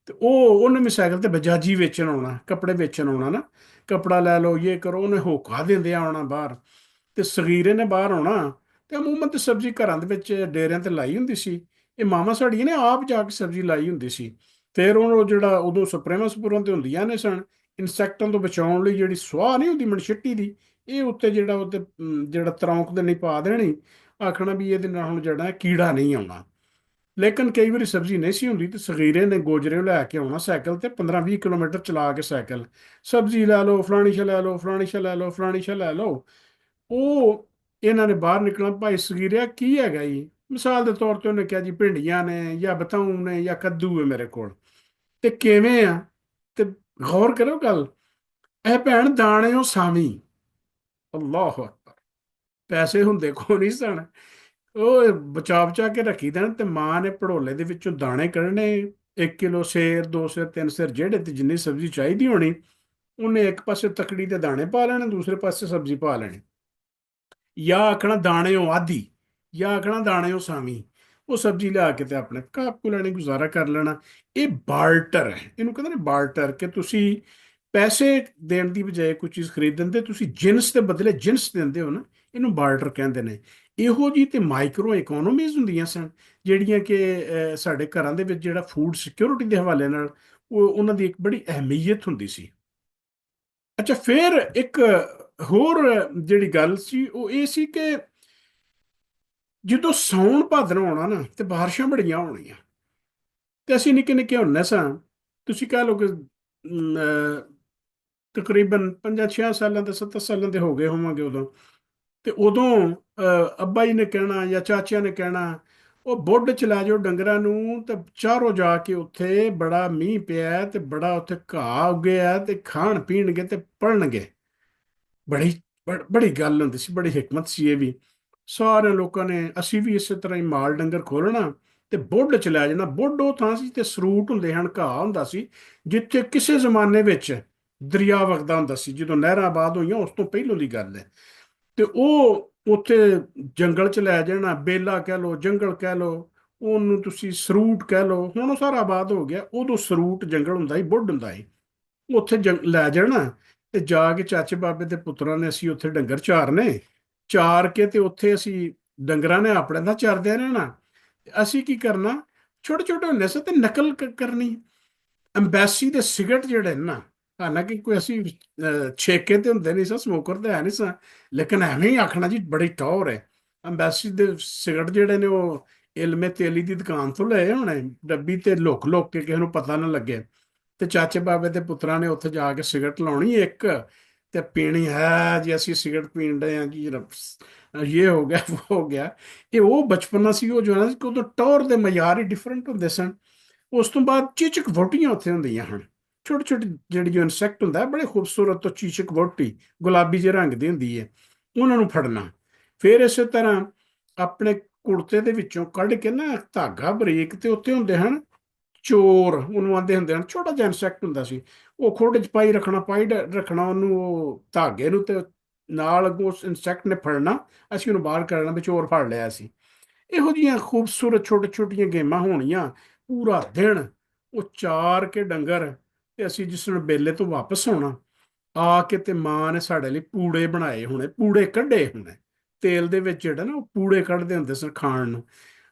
ਤੇ ਉਹਨੇ ਵੀ ਸਾਈਕਲ ਤੇ ਬਜਾਜੀ ਵੇਚਣ ਆਉਣਾ, ਕੱਪੜੇ ਵੇਚਣ ਆਉਣਾ ਨਾ, ਕੱਪੜਾ ਲੈ ਲਓ, ਇਹ ਕਰੋ, ਉਹਨੇ ਹੋਕਾ ਦਿੰਦੇ ਆਉਣਾ ਬਾਹਰ। ਤੇ ਸਗੀਰੇ ਨੇ ਬਾਹਰ ਆਉਣਾ, ਤੇ ਅਮੂਮਨ ਤੇ ਸਬਜ਼ੀ ਘਰਾਂ ਦੇ ਵਿੱਚ ਡੇਰਿਆਂ ਤੇ ਲਾਈ ਹੁੰਦੀ ਸੀ। ਇਹ ਮਾਵਾਂ ਸਾਡੀਆਂ ਨੇ ਆਪ ਜਾ ਕੇ ਸਬਜ਼ੀ ਲਾਈ ਹੁੰਦੀ ਸੀ। ਫਿਰ ਉਹ ਜਿਹੜਾ ਉਦੋਂ ਸਪਰੇਵਾਂ ਸਪੂਰਾਂ ਤੇ ਹੁੰਦੀਆਂ ਨੇ ਸਨ, ਇਨਸੈਕਟਾਂ ਤੋਂ ਬਚਾਉਣ ਲਈ ਜਿਹੜੀ ਸਵਾਹ ਨਹੀਂ ਹੁੰਦੀ ਮਣਛਿੱਟੀ ਦੀ, ਇਹ ਉੱਤੇ ਜਿਹੜਾ ਉੱਤੇ ਜਿਹੜਾ ਤਰੌਂਕ ਦੇ ਨਹੀਂ ਪਾ ਦੇਣੀ, ਆਖਣਾ ਵੀ ਇਹਦੇ ਨਾਲ ਹੁਣ ਜਿਹੜਾ ਕੀੜਾ ਨਹੀਂ ਆਉਣਾ। ਲੇਕਿਨ ਕਈ ਵਾਰੀ ਸਬਜ਼ੀ ਨਹੀਂ ਸੀ ਹੁੰਦੀ ਤੇ ਸਗੀਰੇ ਨੇ ਗੋਜਰੇ ਲੈ ਕੇ ਆਉਣਾ ਸਾਈਕਲ ਤੇ 15-20 ਕਿਲੋਮੀਟਰ ਚਲਾ ਕੇ ਸਾਈਕਲ, ਸਬਜ਼ੀ ਲੈ ਲਓ, ਫਲਾਣੀ ਸ਼ਾ ਲੈ ਲਓ, ਫਲਾਣੀ ਸ਼ਾ ਲੈ ਲਓ, ਫਲਾਣੀ ਸ਼ਾ ਲੈ ਲਓ। ਉਹ ਇਹਨਾਂ ਨੇ ਬਾਹਰ ਨਿਕਲਣਾ, ਭਾਈ ਸਗੀਰਿਆ ਕੀ ਹੈਗਾ ਜੀ? ਮਿਸਾਲ ਦੇ ਤੌਰ ਤੇ ਉਹਨੇ ਕਿਹਾ ਜੀ ਭਿੰਡੀਆਂ ਨੇ ਜਾਂ ਬਤਾਊ ਨੇ ਜਾਂ ਕੱਦੂ ਹੈ ਮੇਰੇ ਕੋਲ। ਤੇ ਕਿਵੇਂ ਆ? ਤੇ ਗੌਰ ਕਰੋ ਗੱਲ, ਇਹ ਭੈਣ ਦਾਣੇ ਉਹ ਸਾਵੀਂ। ਅੱਲਾਹੁ ਅਕਬਰ। ਪੈਸੇ ਹੁੰਦੇ ਕੋ ਨਹੀਂ ਸਨ, ਉਹ ਬਚਾ ਬਚਾ ਕੇ ਰੱਖੀ ਦੇਣ, ਤੇ ਮਾਂ ਨੇ ਭੜੋਲੇ ਦੇ ਵਿੱਚੋਂ ਦਾਣੇ ਕੱਢਣੇ। 1 ਕਿਲੋ ਸੇਰ, 2 ਸੇਰ, 3 ਸੇਰ, ਜਿਹੜੇ ਤੇ ਜਿੰਨੀ ਸਬਜ਼ੀ ਚਾਹੀਦੀ ਹੋਣੀ, ਉਹਨੇ ਇੱਕ ਪਾਸੇ ਤਕੜੀ ਦੇ ਦਾਣੇ ਪਾ ਲੈਣੇ, ਦੂਸਰੇ ਪਾਸੇ ਸਬਜ਼ੀ ਪਾ ਲੈਣੀ। ਜਾਂ ਆਖਣਾ ਦਾਣਿਓ ਆਧੀ, ਜਾਂ ਆਖਣਾ ਦਾਣਿਓ ਸਾਵੀਂ। ਉਹ ਸਬਜ਼ੀ ਲਿਆ ਕੇ ਤੇ ਆਪਣੇ ਕਾਪੂ ਲੈਣੀ, ਗੁਜ਼ਾਰਾ ਕਰ ਲੈਣਾ। ਇਹ ਬਾਰਟਰ ਹੈ, ਇਹਨੂੰ ਕਹਿੰਦੇ ਨੇ ਬਾਰਟਰ, ਕਿ ਤੁਸੀਂ ਪੈਸੇ ਦੇਣ ਦੀ ਬਜਾਏ ਕੋਈ ਚੀਜ਼ ਖਰੀਦਣ ਦੇ ਤੁਸੀਂ ਜਿੰਸ ਦੇ ਬਦਲੇ ਜਿੰਸ ਦਿੰਦੇ ਹੋ ਨਾ, ਇਹਨੂੰ ਬਾਰਟਰ ਕਹਿੰਦੇ ਨੇ। ਇਹੋ ਜੀ ਤੇ ਮਾਈਕਰੋ ਇਕਨੋਮੀਜ਼ ਹੁੰਦੀਆਂ ਸਨ, ਜਿਹੜੀਆਂ ਕਿ ਸਾਡੇ ਘਰਾਂ ਦੇ ਵਿੱਚ ਜਿਹੜਾ ਫੂਡ ਸਿਕਿਉਰਿਟੀ ਦੇ ਹਵਾਲੇ ਨਾਲ ਉਹਨਾਂ ਦੀ ਇੱਕ ਬੜੀ ਅਹਿਮੀਅਤ ਹੁੰਦੀ ਸੀ। ਅੱਛਾ, ਫਿਰ ਇੱਕ ਹੋਰ ਜਿਹੜੀ ਗੱਲ ਸੀ ਉਹ ਇਹ ਸੀ ਕਿ ਜਦੋਂ ਸਾਉਣ ਭਾਦਰੋਂ ਆਉਣਾ ਨਾ ਤੇ ਬਾਰਿਸ਼ਾਂ ਬੜੀਆਂ ਹੋਣੀਆਂ, ਤੇ ਅਸੀਂ ਨਿੱਕੇ ਨਿੱਕੇ ਹੁੰਦੇ ਸਾਂ। ਤੁਸੀਂ ਕਹਿ ਲਓ ਕਿ ਤਕਰੀਬਨ 5-6 ਸਾਲਾਂ ਤੇ 7 ਸਾਲਾਂ ਦੇ ਹੋ ਗਏ ਹੋਵਾਂਗੇ ਉਦੋਂ। ਤੇ ਉਦੋਂ ਅੱਬਾ ਜੀ ਨੇ ਕਹਿਣਾ ਜਾਂ ਚਾਚਿਆਂ ਨੇ ਕਹਿਣਾ, ਉਹ ਬੁੱਢ ਚ ਲੈ ਜਾਓ ਡੰਗਰਾਂ ਨੂੰ, ਤੇ ਚਾਰੋ ਜਾ ਕੇ ਉੱਥੇ ਬੜਾ ਮੀਂਹ ਪਿਆ ਤੇ ਬੜਾ ਉੱਥੇ ਘਾਹ ਉੱਗਿਆ, ਤੇ ਖਾਣ ਪੀਣਗੇ ਤੇ ਪੜਨਗੇ। ਬੜੀ ਬੜੀ ਗੱਲ ਹੁੰਦੀ ਸੀ, ਬੜੀ ਹਿਕਮਤ ਸੀ ਇਹ ਵੀ। ਸਾਰੇ ਲੋਕਾਂ ਨੇ, ਅਸੀਂ ਵੀ ਇਸੇ ਤਰ੍ਹਾਂ ਹੀ ਮਾਲ ਡੰਗਰ ਖੋਲਣਾ ਤੇ ਬੁੱਢ ਚ ਲੈ ਜਾਣਾ। ਬੁੱਢ ਉਹ ਥਾਂ ਸੀ ਤੇ ਸਰੂਟ ਹੁੰਦੇ ਹਨ, ਘਾਹ ਹੁੰਦਾ ਸੀ, ਜਿੱਥੇ ਕਿਸੇ ਜ਼ਮਾਨੇ ਵਿੱਚ ਦਰਿਆ ਵਗਦਾ ਹੁੰਦਾ ਸੀ। ਜਦੋਂ ਨਹਿਰਾਂ ਆਬਾਦ ਹੋਈਆਂ ਉਸ ਤੋਂ ਪਹਿਲੋਂ ਦੀ ਗੱਲ ਹੈ। ਤੇ ਉਹ ਉੱਥੇ ਜੰਗਲ ਚ ਲੈ ਜਾਣਾ, ਬੇਲਾ ਕਹਿ ਲਓ, ਜੰਗਲ ਕਹਿ ਲਓ, ਉਹਨੂੰ ਤੁਸੀਂ ਸਰੂਟ ਕਹਿ ਲਓ। ਹੁਣ ਉਹ ਸਾਰਾ ਆਬਾਦ ਹੋ ਗਿਆ, ਉਦੋਂ ਸਰੂਟ ਜੰਗਲ ਹੁੰਦਾ ਸੀ, ਬੁੱਢ ਹੁੰਦਾ ਸੀ। ਉੱਥੇ ਲੈ ਜਾਣਾ ਤੇ ਜਾ ਕੇ ਚਾਚੇ ਬਾਬੇ ਦੇ ਪੁੱਤਰਾਂ ਨੇ ਅਸੀਂ ਉੱਥੇ ਡੰਗਰ ਚਾਰਨੇ। ਚਾਰ ਕੇ ਤੇ ਉੱਥੇ ਅਸੀਂ ਡੰਗਰਾਂ ਨੇ ਆਪਣੇ ਦਾ ਚਰਦਿਆਂ ਰਹਿਣਾ। ਅਸੀਂ ਕੀ ਕਰਨਾ, ਛੋਟੇ ਛੋਟੇ ਹੁੰਦੇ ਸੀ ਤੇ ਨਕਲ ਕਰਨੀ। ਅੰਬੈਸੀ ਦੇ ਸਿਗਰਟ ਜਿਹੜੇ ਨੇ ਨਾ, ਹਾਲਾਂਕਿ ਕੋਈ ਅਸੀਂ ਛੇਕੇ ਤੇ ਹੁੰਦੇ ਨਹੀਂ ਸਾਂ, ਸਮੋਕਰ ਤੇ ਹੈ ਨਹੀਂ ਸਾਂ, ਲੇਕਿਨ ਐਵੇਂ ਹੀ ਆਖਣਾ ਜੀ ਬੜੀ ਟੌਰ ਹੈ। ਅੰਬੈਸੀ ਦੇ ਸਿਗਰਟ ਜਿਹੜੇ ਨੇ ਉਹ ਇਲਮੇ ਤੇਲੀ ਦੀ ਦੁਕਾਨ ਤੋਂ ਲਏ ਹੋਣੇ, ਡੱਬੀ ਤੇ ਲੁਕ ਲੁਕ ਕੇ ਕਿਸੇ ਨੂੰ ਪਤਾ ਨਾ ਲੱਗੇ। ਤੇ ਚਾਚੇ ਬਾਬੇ ਦੇ ਪੁੱਤਰਾਂ ਨੇ ਉੱਥੇ ਜਾ ਕੇ ਸਿਗਰਟ ਲਾਉਣੀ ਇੱਕ, ਤੇ ਪੀਣੀ ਹੈ ਜੀ, ਅਸੀਂ ਸਿਗਰਟ ਪੀਣ ਡਏ ਹਾਂ ਜੀ, ਇਹ ਹੋ ਗਿਆ ਉਹ ਹੋ ਗਿਆ। ਇਹ ਉਹ ਬਚਪਨਾ ਸੀ, ਉਹ ਜੋ ਹੈ ਨਾ ਕਿ ਉਦੋਂ ਟੌਰ ਦੇ ਮਿਆਰ ਹੀ ਡਿਫਰੈਂਟ ਹੁੰਦੇ ਸਨ। ਉਸ ਤੋਂ ਬਾਅਦ ਚੀਚਕ ਵਹੁਟੀਆਂ ਉੱਥੇ ਹੁੰਦੀਆਂ ਹਨ, ਛੋਟੀ ਛੋਟੀ ਜਿਹੜੀ ਜੋ ਇਨਸੈਕਟ ਹੁੰਦਾ ਬੜੇ ਖੂਬਸੂਰਤ ਤੋਂ ਚੀਚਕ ਵਹੁਟੀ, ਗੁਲਾਬੀ ਜਿਹੇ ਰੰਗ ਦੀ ਹੁੰਦੀ ਹੈ, ਉਹਨਾਂ ਨੂੰ ਫੜਨਾ। ਫਿਰ ਇਸੇ ਤਰ੍ਹਾਂ ਆਪਣੇ ਕੁੜਤੇ ਦੇ ਵਿੱਚੋਂ ਕੱਢ ਕੇ ਨਾ ਧਾਗਾ ਬਰੀਕ, ਤੇ ਉੱਥੇ ਹੁੰਦੇ ਹਨ ਚੋਰ, ਉਹਨੂੰ ਆਂਦੇ ਹੁੰਦੇ ਹਨ, ਛੋਟਾ ਜਿਹਾ ਇਨਸੈਕਟ ਹੁੰਦਾ ਸੀ। ਉਹ ਖੋਡੇ ਚ ਪਾਈ ਰੱਖਣਾ, ਰੱਖਣਾ ਉਹਨੂੰ, ਉਹ ਧਾਗੇ ਨੂੰ, ਤੇ ਨਾਲ ਅੱਗੋਂ ਉਸ ਇਨਸੈਕਟ ਨੇ ਫੜਨਾ, ਅਸੀਂ ਉਹਨੂੰ ਬਾਹਰ ਕੱਢਣਾ ਵੀ ਚੋਰ ਫੜ ਲਿਆ ਸੀ। ਇਹੋ ਜਿਹੀਆਂ ਖੂਬਸੂਰਤ ਛੋਟੇ ਛੋਟੀਆਂ ਗੇਮਾਂ ਹੋਣੀਆਂ। ਪੂਰਾ ਦਿਨ ਉਹ ਚਾਰ ਕੇ ਡੰਗਰ, ਤੇ ਅਸੀਂ ਜਿਸ ਨੂੰ ਬੇਲੇ ਤੋਂ ਵਾਪਸ ਆਉਣਾ, ਆ ਕੇ ਤੇ ਮਾਂ ਨੇ ਸਾਡੇ ਲਈ ਪੂੜੇ ਬਣਾਏ ਹੋਣੇ, ਪੂੜੇ ਕੱਢੇ ਹੋਣੇ ਤੇਲ ਦੇ ਵਿੱਚ, ਜਿਹੜਾ ਨਾ ਉਹ ਪੂੜੇ ਕੱਢਦੇ ਹੁੰਦੇ ਸਨ ਖਾਣ ਨੂੰ।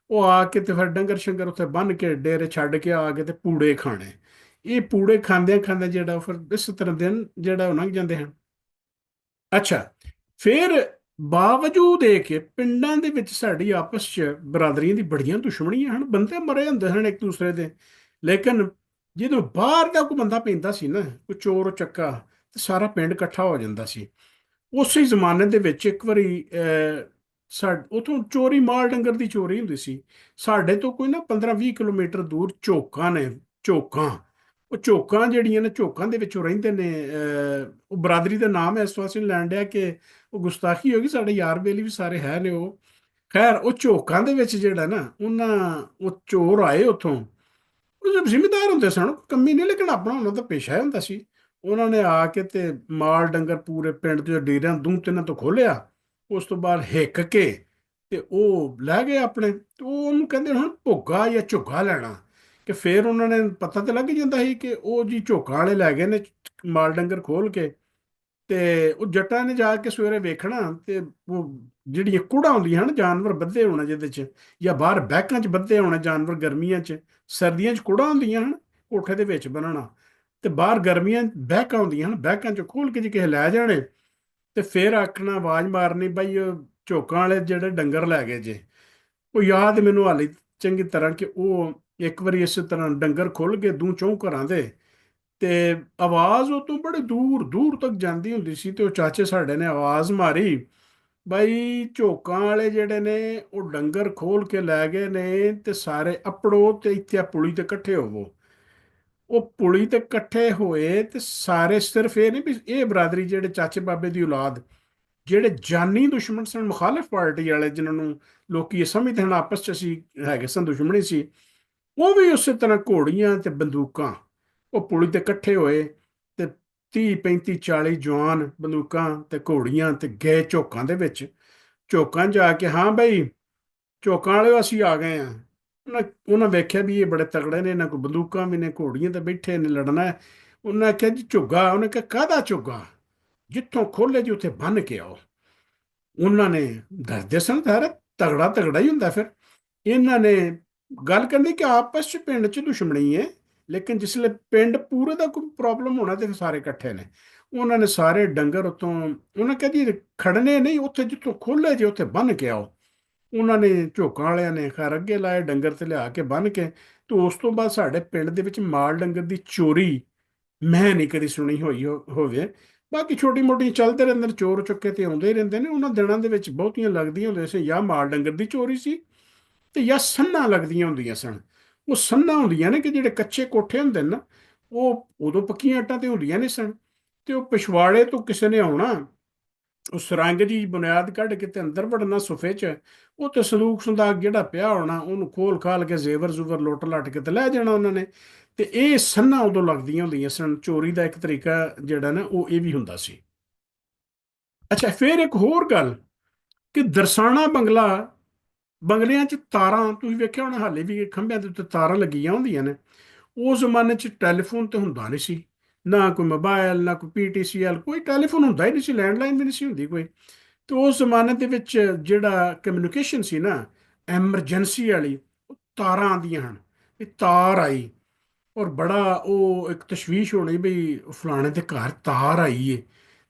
ਉਹ ਆ ਕੇ ਤੇ ਫਿਰ ਡੰਗਰ ਸ਼ੰਗਰ ਉੱਥੇ ਬੰਨ ਕੇ ਡੇਰੇ ਛੱਡ ਕੇ ਆ ਕੇ ਤੇ ਪੂੜੇ ਖਾਣੇ। ਇਹ ਪੂੜੇ ਖਾਂਦਿਆਂ ਖਾਂਦਿਆਂ ਜਿਹੜਾ ਫਿਰ ਇਸ ਤਰ੍ਹਾਂ ਦਿਨ ਜਿਹੜਾ ਉਹ ਲੰਘ ਜਾਂਦੇ ਹਨ। ਅੱਛਾ, ਫਿਰ ਬਾਵਜੂਦ ਇਹ ਕਿ ਪਿੰਡਾਂ ਦੇ ਵਿੱਚ ਸਾਡੀ ਆਪਸ 'ਚ ਬਰਾਦਰੀਆਂ ਦੀ ਬੜੀਆਂ ਦੁਸ਼ਮਣੀਆਂ ਹਨ, ਬੰਦੇ ਮਰੇ ਹੁੰਦੇ ਹਨ ਇੱਕ ਦੂਸਰੇ ਦੇ, ਲੇਕਿਨ ਜਦੋਂ ਬਾਹਰ ਦਾ ਕੋਈ ਬੰਦਾ ਪੈਂਦਾ ਸੀ ਨਾ, ਕੋਈ ਚੋਰ ਚੱਕਾ, ਤੇ ਸਾਰਾ ਪਿੰਡ ਇਕੱਠਾ ਹੋ ਜਾਂਦਾ ਸੀ। ਉਸੇ ਜ਼ਮਾਨੇ ਦੇ ਵਿੱਚ ਇੱਕ ਵਾਰੀ ਉਥੋਂ ਚੋਰੀ, ਮਾਲ ਡੰਗਰ ਦੀ ਚੋਰੀ ਹੁੰਦੀ ਸੀ। ਸਾਡੇ ਤੋਂ ਕੋਈ ਨਾ 15-20 ਕਿਲੋਮੀਟਰ ਦੂਰ ਝੋਕਾਂ ਨੇ, ਝੋਕਾਂ। ਉਹ ਝੋਕਾਂ ਜਿਹੜੀਆਂ ਨੇ, ਝੋਕਾਂ ਦੇ ਵਿੱਚੋਂ ਰਹਿੰਦੇ ਨੇ, ਉਹ ਬਰਾਦਰੀ ਦਾ ਨਾਮ ਹੈ, ਇਸ ਵਾਸਤੇ ਨਹੀਂ ਲੈਣ ਡਿਆ ਕਿ ਉਹ ਗੁਸਤਾਖੀ ਹੋ ਗਈ, ਸਾਡੇ ਯਾਰ ਬੇਲੀ ਵੀ ਸਾਰੇ ਹੈ ਨੇ ਉਹ। ਖੈਰ, ਉਹ ਝੋਕਾਂ ਦੇ ਵਿੱਚ ਜਿਹੜਾ ਨਾ, ਉਹ ਚੋਰ ਆਏ ਉੱਥੋਂ। ਉਹ ਜ਼ਿਮੀਦਾਰ ਹੁੰਦੇ ਸਨ, ਕੰਮੀ ਨਹੀਂ, ਲੇਕਿਨ ਆਪਣਾ ਉਹਨਾਂ ਦਾ ਪੇਸ਼ਾ ਹੁੰਦਾ ਸੀ। ਉਹਨਾਂ ਨੇ ਆ ਕੇ ਤੇ ਮਾਲ ਡੰਗਰ ਪੂਰੇ ਪਿੰਡ ਦੇ ਡੇਰਿਆਂ ਦੂੰ ਤਿੰਨਾਂ ਤੋਂ ਖੋਲਿਆ। ਉਸ ਤੋਂ ਬਾਅਦ ਹਿੱਕ ਕੇ ਤੇ ਉਹ ਲੈ ਗਏ ਆਪਣੇ, ਤੇ ਉਹ ਉਹਨੂੰ ਕਹਿੰਦੇ ਹੁਣ ਭੁੱਗਾ ਜਾਂ ਝੁੱਗਾ ਲੈਣਾ। ਕਿ ਫਿਰ ਉਹਨਾਂ ਨੇ ਪਤਾ ਤੇ ਲੱਗ ਹੀ ਜਾਂਦਾ ਸੀ ਕਿ ਉਹ ਜੀ ਝੋਕਾਂ ਵਾਲੇ ਲੈ ਗਏ ਨੇ ਮਾਲ ਡੰਗਰ ਖੋਲ ਕੇ। ਤੇ ਉਹ ਜੱਟਾਂ ਨੇ ਜਾ ਕੇ ਸਵੇਰੇ ਵੇਖਣਾ, ਤੇ ਉਹ ਜਿਹੜੀਆਂ ਕੁੜਾਂ ਹੁੰਦੀਆਂ ਹਨ ਜਾਨਵਰ ਬੱਧੇ ਹੋਣਾ ਜਿਹਦੇ 'ਚ, ਜਾਂ ਬਾਹਰ ਬੈਕਾਂ 'ਚ ਬੱਧੇ ਹੋਣਾ ਜਾਨਵਰ ਗਰਮੀਆਂ 'ਚ, ਸਰਦੀਆਂ 'ਚ ਕੁੜਾਂ ਹੁੰਦੀਆਂ ਹਨ ਕੋਠੇ ਦੇ ਵਿੱਚ ਬੰਨਣਾ, ਤੇ ਬਾਹਰ ਗਰਮੀਆਂ 'ਚ ਬਹਿਕਾਂ ਹੁੰਦੀਆਂ ਹਨ, ਬਹਿਕਾਂ 'ਚ ਖੋਲ ਕੇ ਜੇ ਕਿਸੇ ਲੈ ਜਾਣੇ ਤੇ ਫਿਰ ਆਖਣਾ ਆਵਾਜ਼ ਮਾਰਨੀ ਬਈ ਉਹ ਝੋਕਾਂ ਵਾਲੇ ਜਿਹੜੇ ਡੰਗਰ ਲੈ ਗਏ ਜੇ। ਉਹ ਯਾਦ ਮੈਨੂੰ ਹਾਲੇ ਚੰਗੀ ਤਰ੍ਹਾਂ ਕਿ ਉਹ ਇੱਕ ਵਾਰੀ ਇਸੇ ਤਰ੍ਹਾਂ ਡੰਗਰ ਖੁੱਲ ਗਏ ਦੂ ਚੌਂ ਘਰਾਂ ਦੇ, ਤੇ ਆਵਾਜ਼ ਉਹ ਤੋਂ ਬੜੇ ਦੂਰ ਦੂਰ ਤੱਕ ਜਾਂਦੀ ਹੁੰਦੀ ਸੀ, ਤੇ ਉਹ ਚਾਚੇ ਸਾਡੇ ਨੇ ਆਵਾਜ਼ ਮਾਰੀ ਬਈ ਝੋਕਾਂ ਵਾਲੇ ਜਿਹੜੇ ਨੇ ਉਹ ਡੰਗਰ ਖੋਲ ਕੇ ਲੈ ਗਏ ਨੇ, ਤੇ ਸਾਰੇ ਆਪੜੋ ਤੇ ਇੱਥੇ ਆ ਪੁਲੀ ਤੇ ਇਕੱਠੇ ਹੋਵੋ। ਉਹ ਪੁਲੀ ਤੇ ਇਕੱਠੇ ਹੋਏ ਤੇ ਸਾਰੇ, ਸਿਰਫ ਇਹ ਨਹੀਂ ਵੀ ਇਹ ਬਰਾਦਰੀ ਜਿਹੜੇ ਚਾਚੇ ਬਾਬੇ ਦੀ ਔਲਾਦ, ਜਿਹੜੇ ਜਾਨੀ ਦੁਸ਼ਮਣ ਸਨ ਮੁਖਾਲਿਫ ਪਾਰਟੀ ਵਾਲੇ, ਜਿਨ੍ਹਾਂ ਨੂੰ ਲੋਕੀ ਇਹ ਸਮਝਦੇ ਹਨ ਆਪਸ ਚ ਅਸੀਂ ਹੈਗੇ ਸਨ ਦੁਸ਼ਮਣੀ ਸੀ, ਉਹ ਵੀ ਉਸੇ ਤਰ੍ਹਾਂ ਘੋੜੀਆਂ ਤੇ ਬੰਦੂਕਾਂ, ਉਹ ਪੁਲੀ ਤੇ ਇਕੱਠੇ ਹੋਏ ਤੇ 30 35 40 ਜਵਾਨ ਬੰਦੂਕਾਂ ਤੇ ਘੋੜੀਆਂ ਤੇ ਗਏ ਝੋਕਾਂ ਦੇ ਵਿੱਚ। ਝੋਕਾਂ ਜਾ ਕੇ ਹਾਂ ਬਈ ਝੋਕਾਂ ਵਾਲਿਓ ਅਸੀਂ ਆ ਗਏ ਆ। ਉਹਨਾਂ ਵੇਖਿਆ ਵੀ ਇਹ ਬੜੇ ਤਗੜੇ ਨੇ, ਇਹਨਾਂ ਕੋਲ ਬੰਦੂਕਾਂ ਵੀ ਨੇ, ਘੋੜੀਆਂ ਤੇ ਬੈਠੇ ਨੇ, ਲੜਨਾ ਹੈ। ਉਹਨਾਂ ਆਖਿਆ ਜੀ ਝੁੱਗਾ, ਉਹਨੇ ਕਿਹਾ ਕਾਹਦਾ ਝੁੱਗਾ, ਜਿੱਥੋਂ ਖੋਲੇ ਜੀ ਉੱਥੇ ਬੰਨ ਕੇ ਆਓ। ਉਹਨਾਂ ਨੇ ਦੱਸਦੇ ਸਨ ਸਾਰਾ ਤਗੜਾ ਤਗੜਾ ਹੀ ਹੁੰਦਾ। ਫਿਰ ਇਹਨਾਂ ਨੇ ਗੱਲ ਕਰਨੀ ਕਿ ਆਪਸ ਚ ਪਿੰਡ ਚ ਦੁਸ਼ਮਣੀ ਹੈ, ਲੇਕਿਨ ਜਿਸਲੇ ਪਿੰਡ ਪੂਰੇ ਦਾ ਕੋਈ ਪ੍ਰੋਬਲਮ ਹੋਣਾ ਤੇ ਫਿਰ ਸਾਰੇ ਇਕੱਠੇ ਨੇ। ਉਹਨਾਂ ਨੇ ਸਾਰੇ ਡੰਗਰ ਉੱਤੋਂ, ਉਹਨਾਂ ਕਿਹਾ ਜੀ ਖੜਨੇ ਨਹੀਂ, ਉੱਥੇ ਜਿੱਥੋਂ ਖੋਲੇ ਜੇ ਉੱਥੇ ਬੰਨ ਕੇ ਆਓ। ਉਹਨਾਂ ਨੇ ਝੋਕਾਂ ਵਾਲਿਆਂ ਨੇ ਖੈਰ ਅੱਗੇ ਲਾਏ ਡੰਗਰ ਤੇ ਲਿਆ ਕੇ ਬੰਨ ਕੇ, ਤੇ ਉਸ ਤੋਂ ਬਾਅਦ ਸਾਡੇ ਪਿੰਡ ਦੇ ਵਿੱਚ ਮਾਲ ਡੰਗਰ ਦੀ ਚੋਰੀ ਮੈਂ ਨਹੀਂ ਕਦੀ ਸੁਣੀ ਹੋਈ ਹੋਵੇ। ਬਾਕੀ ਛੋਟੀ ਮੋਟੀ ਚੱਲਦੇ ਰਹਿੰਦੇ ਨੇ, ਚੋਰ ਚੁੱਕੇ ਤੇ ਆਉਂਦੇ ਹੀ ਰਹਿੰਦੇ ਨੇ। ਉਹਨਾਂ ਦਿਨਾਂ ਦੇ ਵਿੱਚ ਬਹੁਤੀਆਂ ਲੱਗਦੀਆਂ ਹੁੰਦੀਆਂ ਸੀ, ਜਾਂ ਮਾਲ ਡੰਗਰ ਦੀ ਚੋਰੀ ਸੀ ਤੇ ਜਾਂ ਸੰਨਾਂ ਲੱਗਦੀਆਂ ਹੁੰਦੀਆਂ ਸਨ। ਉਹ ਸੰਨਾਂ ਹੁੰਦੀਆਂ ਨੇ ਕਿ ਜਿਹੜੇ ਕੱਚੇ ਕੋਠੇ ਹੁੰਦੇ ਨੇ ਨਾ, ਉਹ ਉਦੋਂ ਪੱਕੀਆਂ ਇੱਟਾਂ ਤੇ ਹੁੰਦੀਆਂ ਨਹੀਂ ਸਨ, ਤੇ ਉਹ ਪਿਛਵਾੜੇ ਤੋਂ ਕਿਸੇ ਨੇ ਆਉਣਾ, ਉਹ ਸੁਰੰਗ ਦੀ ਬੁਨਿਆਦ ਕੱਢ ਕੇ ਤੇ ਅੰਦਰ ਵੜਨਾ ਸੁਫੇ 'ਚ, ਉਹ ਤੇ ਸੰਦੂਕ ਸੰਦਾਕ ਜਿਹੜਾ ਪਿਆ ਹੋਣਾ ਉਹਨੂੰ ਖੋਲ ਖਾਲ ਕੇ ਜ਼ੇਵਰ ਜ਼ੁਵਰ ਲੁੱਟ ਲੱਟ ਕੇ ਤੇ ਲੈ ਜਾਣਾ ਉਹਨਾਂ ਨੇ। ਤੇ ਇਹ ਸੰਨਾਂ ਉਦੋਂ ਲੱਗਦੀਆਂ ਹੁੰਦੀਆਂ ਸਨ। ਚੋਰੀ ਦਾ ਇੱਕ ਤਰੀਕਾ ਜਿਹੜਾ ਨਾ ਉਹ ਇਹ ਵੀ ਹੁੰਦਾ ਸੀ। ਅੱਛਾ, ਫਿਰ ਇੱਕ ਹੋਰ ਗੱਲ ਕਿ ਦਰਸਾਣਾ ਬੰਗਲਾ, ਬੰਗਲਿਆਂ 'ਚ ਤਾਰਾਂ ਤੁਸੀਂ ਵੇਖਿਆ ਹੋਣਾ, ਹਾਲੇ ਵੀ ਖੰਭਿਆਂ ਦੇ ਉੱਤੇ ਤਾਰਾਂ ਲੱਗੀਆਂ ਹੁੰਦੀਆਂ ਨੇ। ਉਸ ਜ਼ਮਾਨੇ 'ਚ ਟੈਲੀਫੋਨ ਤੇ ਹੁੰਦਾ ਨਹੀਂ ਸੀ, ਨਾ ਕੋਈ ਮੋਬਾਇਲ, ਨਾ ਕੋਈ PTCL, ਕੋਈ ਟੈਲੀਫੋਨ ਹੁੰਦਾ ਹੀ ਨਹੀਂ ਸੀ, ਲੈਂਡਲਾਈਨ ਵੀ ਨਹੀਂ ਸੀ ਹੁੰਦੀ ਕੋਈ। ਤੇ ਉਸ ਜ਼ਮਾਨੇ ਦੇ ਵਿੱਚ ਜਿਹੜਾ ਕਮਿਊਨੀਕੇਸ਼ਨ ਸੀ ਨਾ ਐਮਰਜੈਂਸੀ ਵਾਲੀ, ਉਹ ਤਾਰਾਂ ਆਉਂਦੀਆਂ ਹਨ। ਇਹ ਤਾਰ ਆਈ ਔਰ ਬੜਾ ਉਹ ਇੱਕ ਤਸ਼ਵੀਸ਼ ਹੋਣੀ ਵੀ ਫਲਾਣੇ ਦੇ ਘਰ ਤਾਰ ਆਈ ਏ,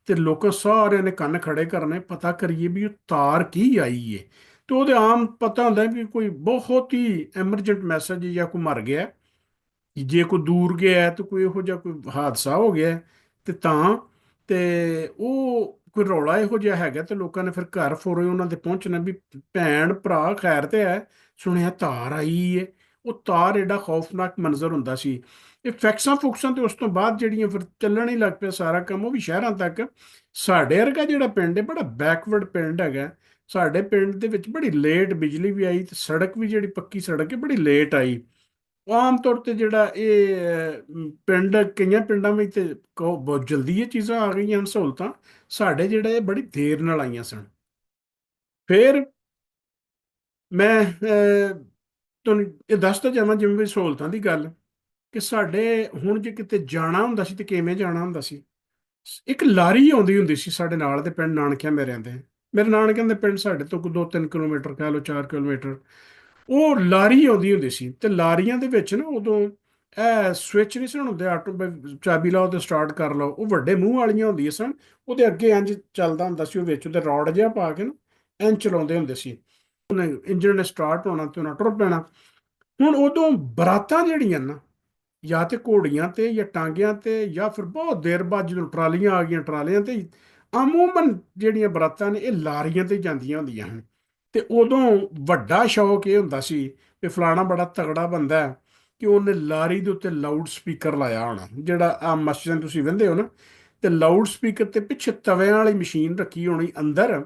ਤੇ ਲੋਕਾਂ ਸਾਰਿਆਂ ਨੇ ਕੰਨ ਖੜੇ ਕਰਨੇ ਪਤਾ ਕਰੀਏ ਵੀ ਉਹ ਤਾਰ ਕੀ ਆਈ ਏ। ਤੇ ਉਹਦੇ ਆਮ ਪਤਾ ਹੁੰਦਾ ਵੀ ਕੋਈ ਬਹੁਤ ਹੀ ਐਮਰਜੈਂਟ ਮੈਸੇਜ ਜਾਂ ਕੋਈ ਮਰ ਗਿਆ, ਜੇ ਕੋਈ ਦੂਰ ਗਿਆ ਤੇ ਕੋਈ ਇਹੋ ਜਿਹਾ ਕੋਈ ਹਾਦਸਾ ਹੋ ਗਿਆ ਤੇ ਤਾਂ, ਤੇ ਉਹ ਕੋਈ ਰੌਲਾ ਇਹੋ ਜਿਹਾ ਹੈਗਾ ਤੇ ਲੋਕਾਂ ਨੇ ਫਿਰ ਘਰ ਫੋਰੇ ਉਹਨਾਂ ਦੇ ਪਹੁੰਚਣਾ ਵੀ ਭੈਣ ਭਰਾ ਖੈਰ ਤੇ ਹੈ, ਸੁਣਿਆ ਤਾਰ ਆਈ ਏ। ਉਹ ਤਾਰ ਐਡਾ ਖੌਫਨਾਕ ਮੰਜ਼ਰ ਹੁੰਦਾ ਸੀ। ਇਹ ਫੈਕਸਾਂ ਫੁਕਸਾਂ ਤੇ ਉਸ ਤੋਂ ਬਾਅਦ ਜਿਹੜੀਆਂ ਫਿਰ ਚੱਲਣ ਹੀ ਲੱਗ ਪਿਆ ਸਾਰਾ ਕੰਮ, ਉਹ ਵੀ ਸ਼ਹਿਰਾਂ ਤੱਕ। ਸਾਡੇ ਵਰਗਾ ਜਿਹੜਾ ਪਿੰਡ ਹੈ ਬੜਾ ਬੈਕਵਰਡ ਪਿੰਡ ਹੈਗਾ। ਸਾਡੇ ਪਿੰਡ ਦੇ ਵਿੱਚ ਬੜੀ ਲੇਟ ਬਿਜਲੀ ਵੀ ਆਈ ਤੇ ਸੜਕ ਵੀ ਜਿਹੜੀ ਪੱਕੀ ਸੜਕ ਹੈ ਬੜੀ ਲੇਟ ਆਈ। ਆਮ ਤੌਰ ਤੇ ਜਿਹੜਾ ਇਹ ਪਿੰਡ ਕਈਆਂ ਪਿੰਡਾਂ ਵਿੱਚ ਤੇ ਬਹੁਤ ਜਲਦੀ ਇਹ ਚੀਜ਼ਾਂ ਆ ਗਈਆਂ ਹਨ ਸਹੂਲਤਾਂ, ਸਾਡੇ ਜਿਹੜਾ ਇਹ ਬੜੀ ਦੇਰ ਨਾਲ ਆਈਆਂ ਸਨ। ਫਿਰ ਮੈਂ ਤੁਹਾਨੂੰ ਇਹ ਦੱਸਦਾ ਜਾਵਾਂ ਜਿਵੇਂ ਵੀ ਸਹੂਲਤਾਂ ਦੀ ਗੱਲ, ਕਿ ਸਾਡੇ ਹੁਣ ਜੇ ਕਿਤੇ ਜਾਣਾ ਹੁੰਦਾ ਸੀ ਤੇ ਕਿਵੇਂ ਜਾਣਾ ਹੁੰਦਾ ਸੀ। ਇੱਕ ਲਾਰੀ ਆਉਂਦੀ ਹੁੰਦੀ ਸੀ ਸਾਡੇ ਨਾਲ ਦੇ ਪਿੰਡ, ਨਾਨਕਿਆਂ ਮੇਰਿਆਂ ਦੇ, ਮੇਰੇ ਨਾਨਕਿਆਂ ਦੇ ਪਿੰਡ ਸਾਡੇ ਤੋਂ ਕੋਈ 2-3 ਕਿਲੋਮੀਟਰ ਕਹਿ ਲਓ, 4 ਕਿਲੋਮੀਟਰ। ਉਹ ਲਾਰੀ ਆਉਂਦੀ ਹੁੰਦੀ ਸੀ, ਤੇ ਲਾਰੀਆਂ ਦੇ ਵਿੱਚ ਨਾ ਉਦੋਂ ਇਹ ਸਵਿਚ ਨਹੀਂ ਸਨ ਹੁੰਦੇ, ਆਟੋ ਚਾਬੀ ਲਾਓ ਤੇ ਸਟਾਰਟ ਕਰ ਲਓ, ਉਹ ਵੱਡੇ ਮੂੰਹ ਵਾਲੀਆਂ ਹੁੰਦੀਆਂ ਸਨ। ਉਹਦੇ ਅੱਗੇ ਇੰਜ ਚੱਲਦਾ ਹੁੰਦਾ ਸੀ, ਉਹ ਵਿੱਚ ਉਹਦੇ ਰੋਡ ਜਿਹਾ ਪਾ ਕੇ ਨਾ ਇੰਜ ਚਲਾਉਂਦੇ ਹੁੰਦੇ ਸੀ। ਉਹਨੇ ਇੰਜਨ ਨੇ ਸਟਾਰਟ ਹੋਣਾ ਤੇ ਉਹਨਾਂ ਟੁਰ ਪੈਣਾ। ਹੁਣ ਉਦੋਂ ਬਰਾਤਾਂ ਜਿਹੜੀਆਂ ਨਾ, ਜਾਂ ਤੇ ਘੋੜੀਆਂ ਤੇ ਜਾਂ ਟਾਂਗਿਆਂ ਤੇ, ਜਾਂ ਫਿਰ ਬਹੁਤ ਦੇਰ ਬਾਅਦ ਜਦੋਂ ਟਰਾਲੀਆਂ ਆ ਗਈਆਂ ਟਰਾਲੀਆਂ ਤੇ, ਅਮੂਮਨ ਜਿਹੜੀਆਂ ਬਰਾਤਾਂ ਨੇ ਇਹ ਲਾਰੀਆਂ ਤੇ ਜਾਂਦੀਆਂ ਹੁੰਦੀਆਂ ਹਨ। ਤੇ ਉਦੋਂ ਵੱਡਾ ਸ਼ੌਕ ਇਹ ਹੁੰਦਾ ਸੀ ਕਿ ਫਲਾਣਾ ਬੜਾ ਤਗੜਾ ਬੰਦਾ ਹੈ, ਕਿ ਉਹਨੇ ਲਾਰੀ ਦੇ ਉੱਤੇ ਲਾਊਡ ਸਪੀਕਰ ਲਾਇਆ ਹੋਣਾ, ਜਿਹੜਾ ਆ ਮਸਜਿਦਾਂ ਤੁਸੀਂ ਵਹਿੰਦੇ ਹੋ ਨਾ, ਤੇ ਲਾਊਡ ਸਪੀਕਰ ਤੇ ਪਿੱਛੇ ਤਵਿਆਂ ਵਾਲੀ ਮਸ਼ੀਨ ਰੱਖੀ ਹੋਣੀ ਅੰਦਰ।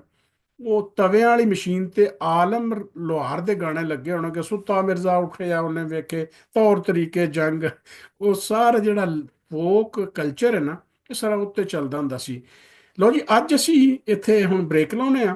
ਉਹ ਤਵਿਆਂ ਵਾਲੀ ਮਸ਼ੀਨ ਤੇ ਆਲਮ ਲੋਹਾਰ ਦੇ ਗਾਣੇ ਲੱਗੇ ਹੋਣੇ ਕਿ ਸੁੱਤਾ ਮਿਰਜ਼ਾ ਉੱਠਿਆ ਉਹਨੇ ਵੇਖੇ, ਤੌਰ ਤਰੀਕੇ ਜੰਗ, ਉਹ ਸਾਰਾ ਜਿਹੜਾ ਫੋਕ ਕਲਚਰ ਹੈ ਨਾ, ਇਹ ਸਾਰਾ ਉੱਤੇ ਚੱਲਦਾ ਹੁੰਦਾ ਸੀ। ਲਓ ਜੀ, ਅੱਜ ਅਸੀਂ ਇੱਥੇ ਹੁਣ ਬ੍ਰੇਕ ਲਾਉਨੇ ਆ,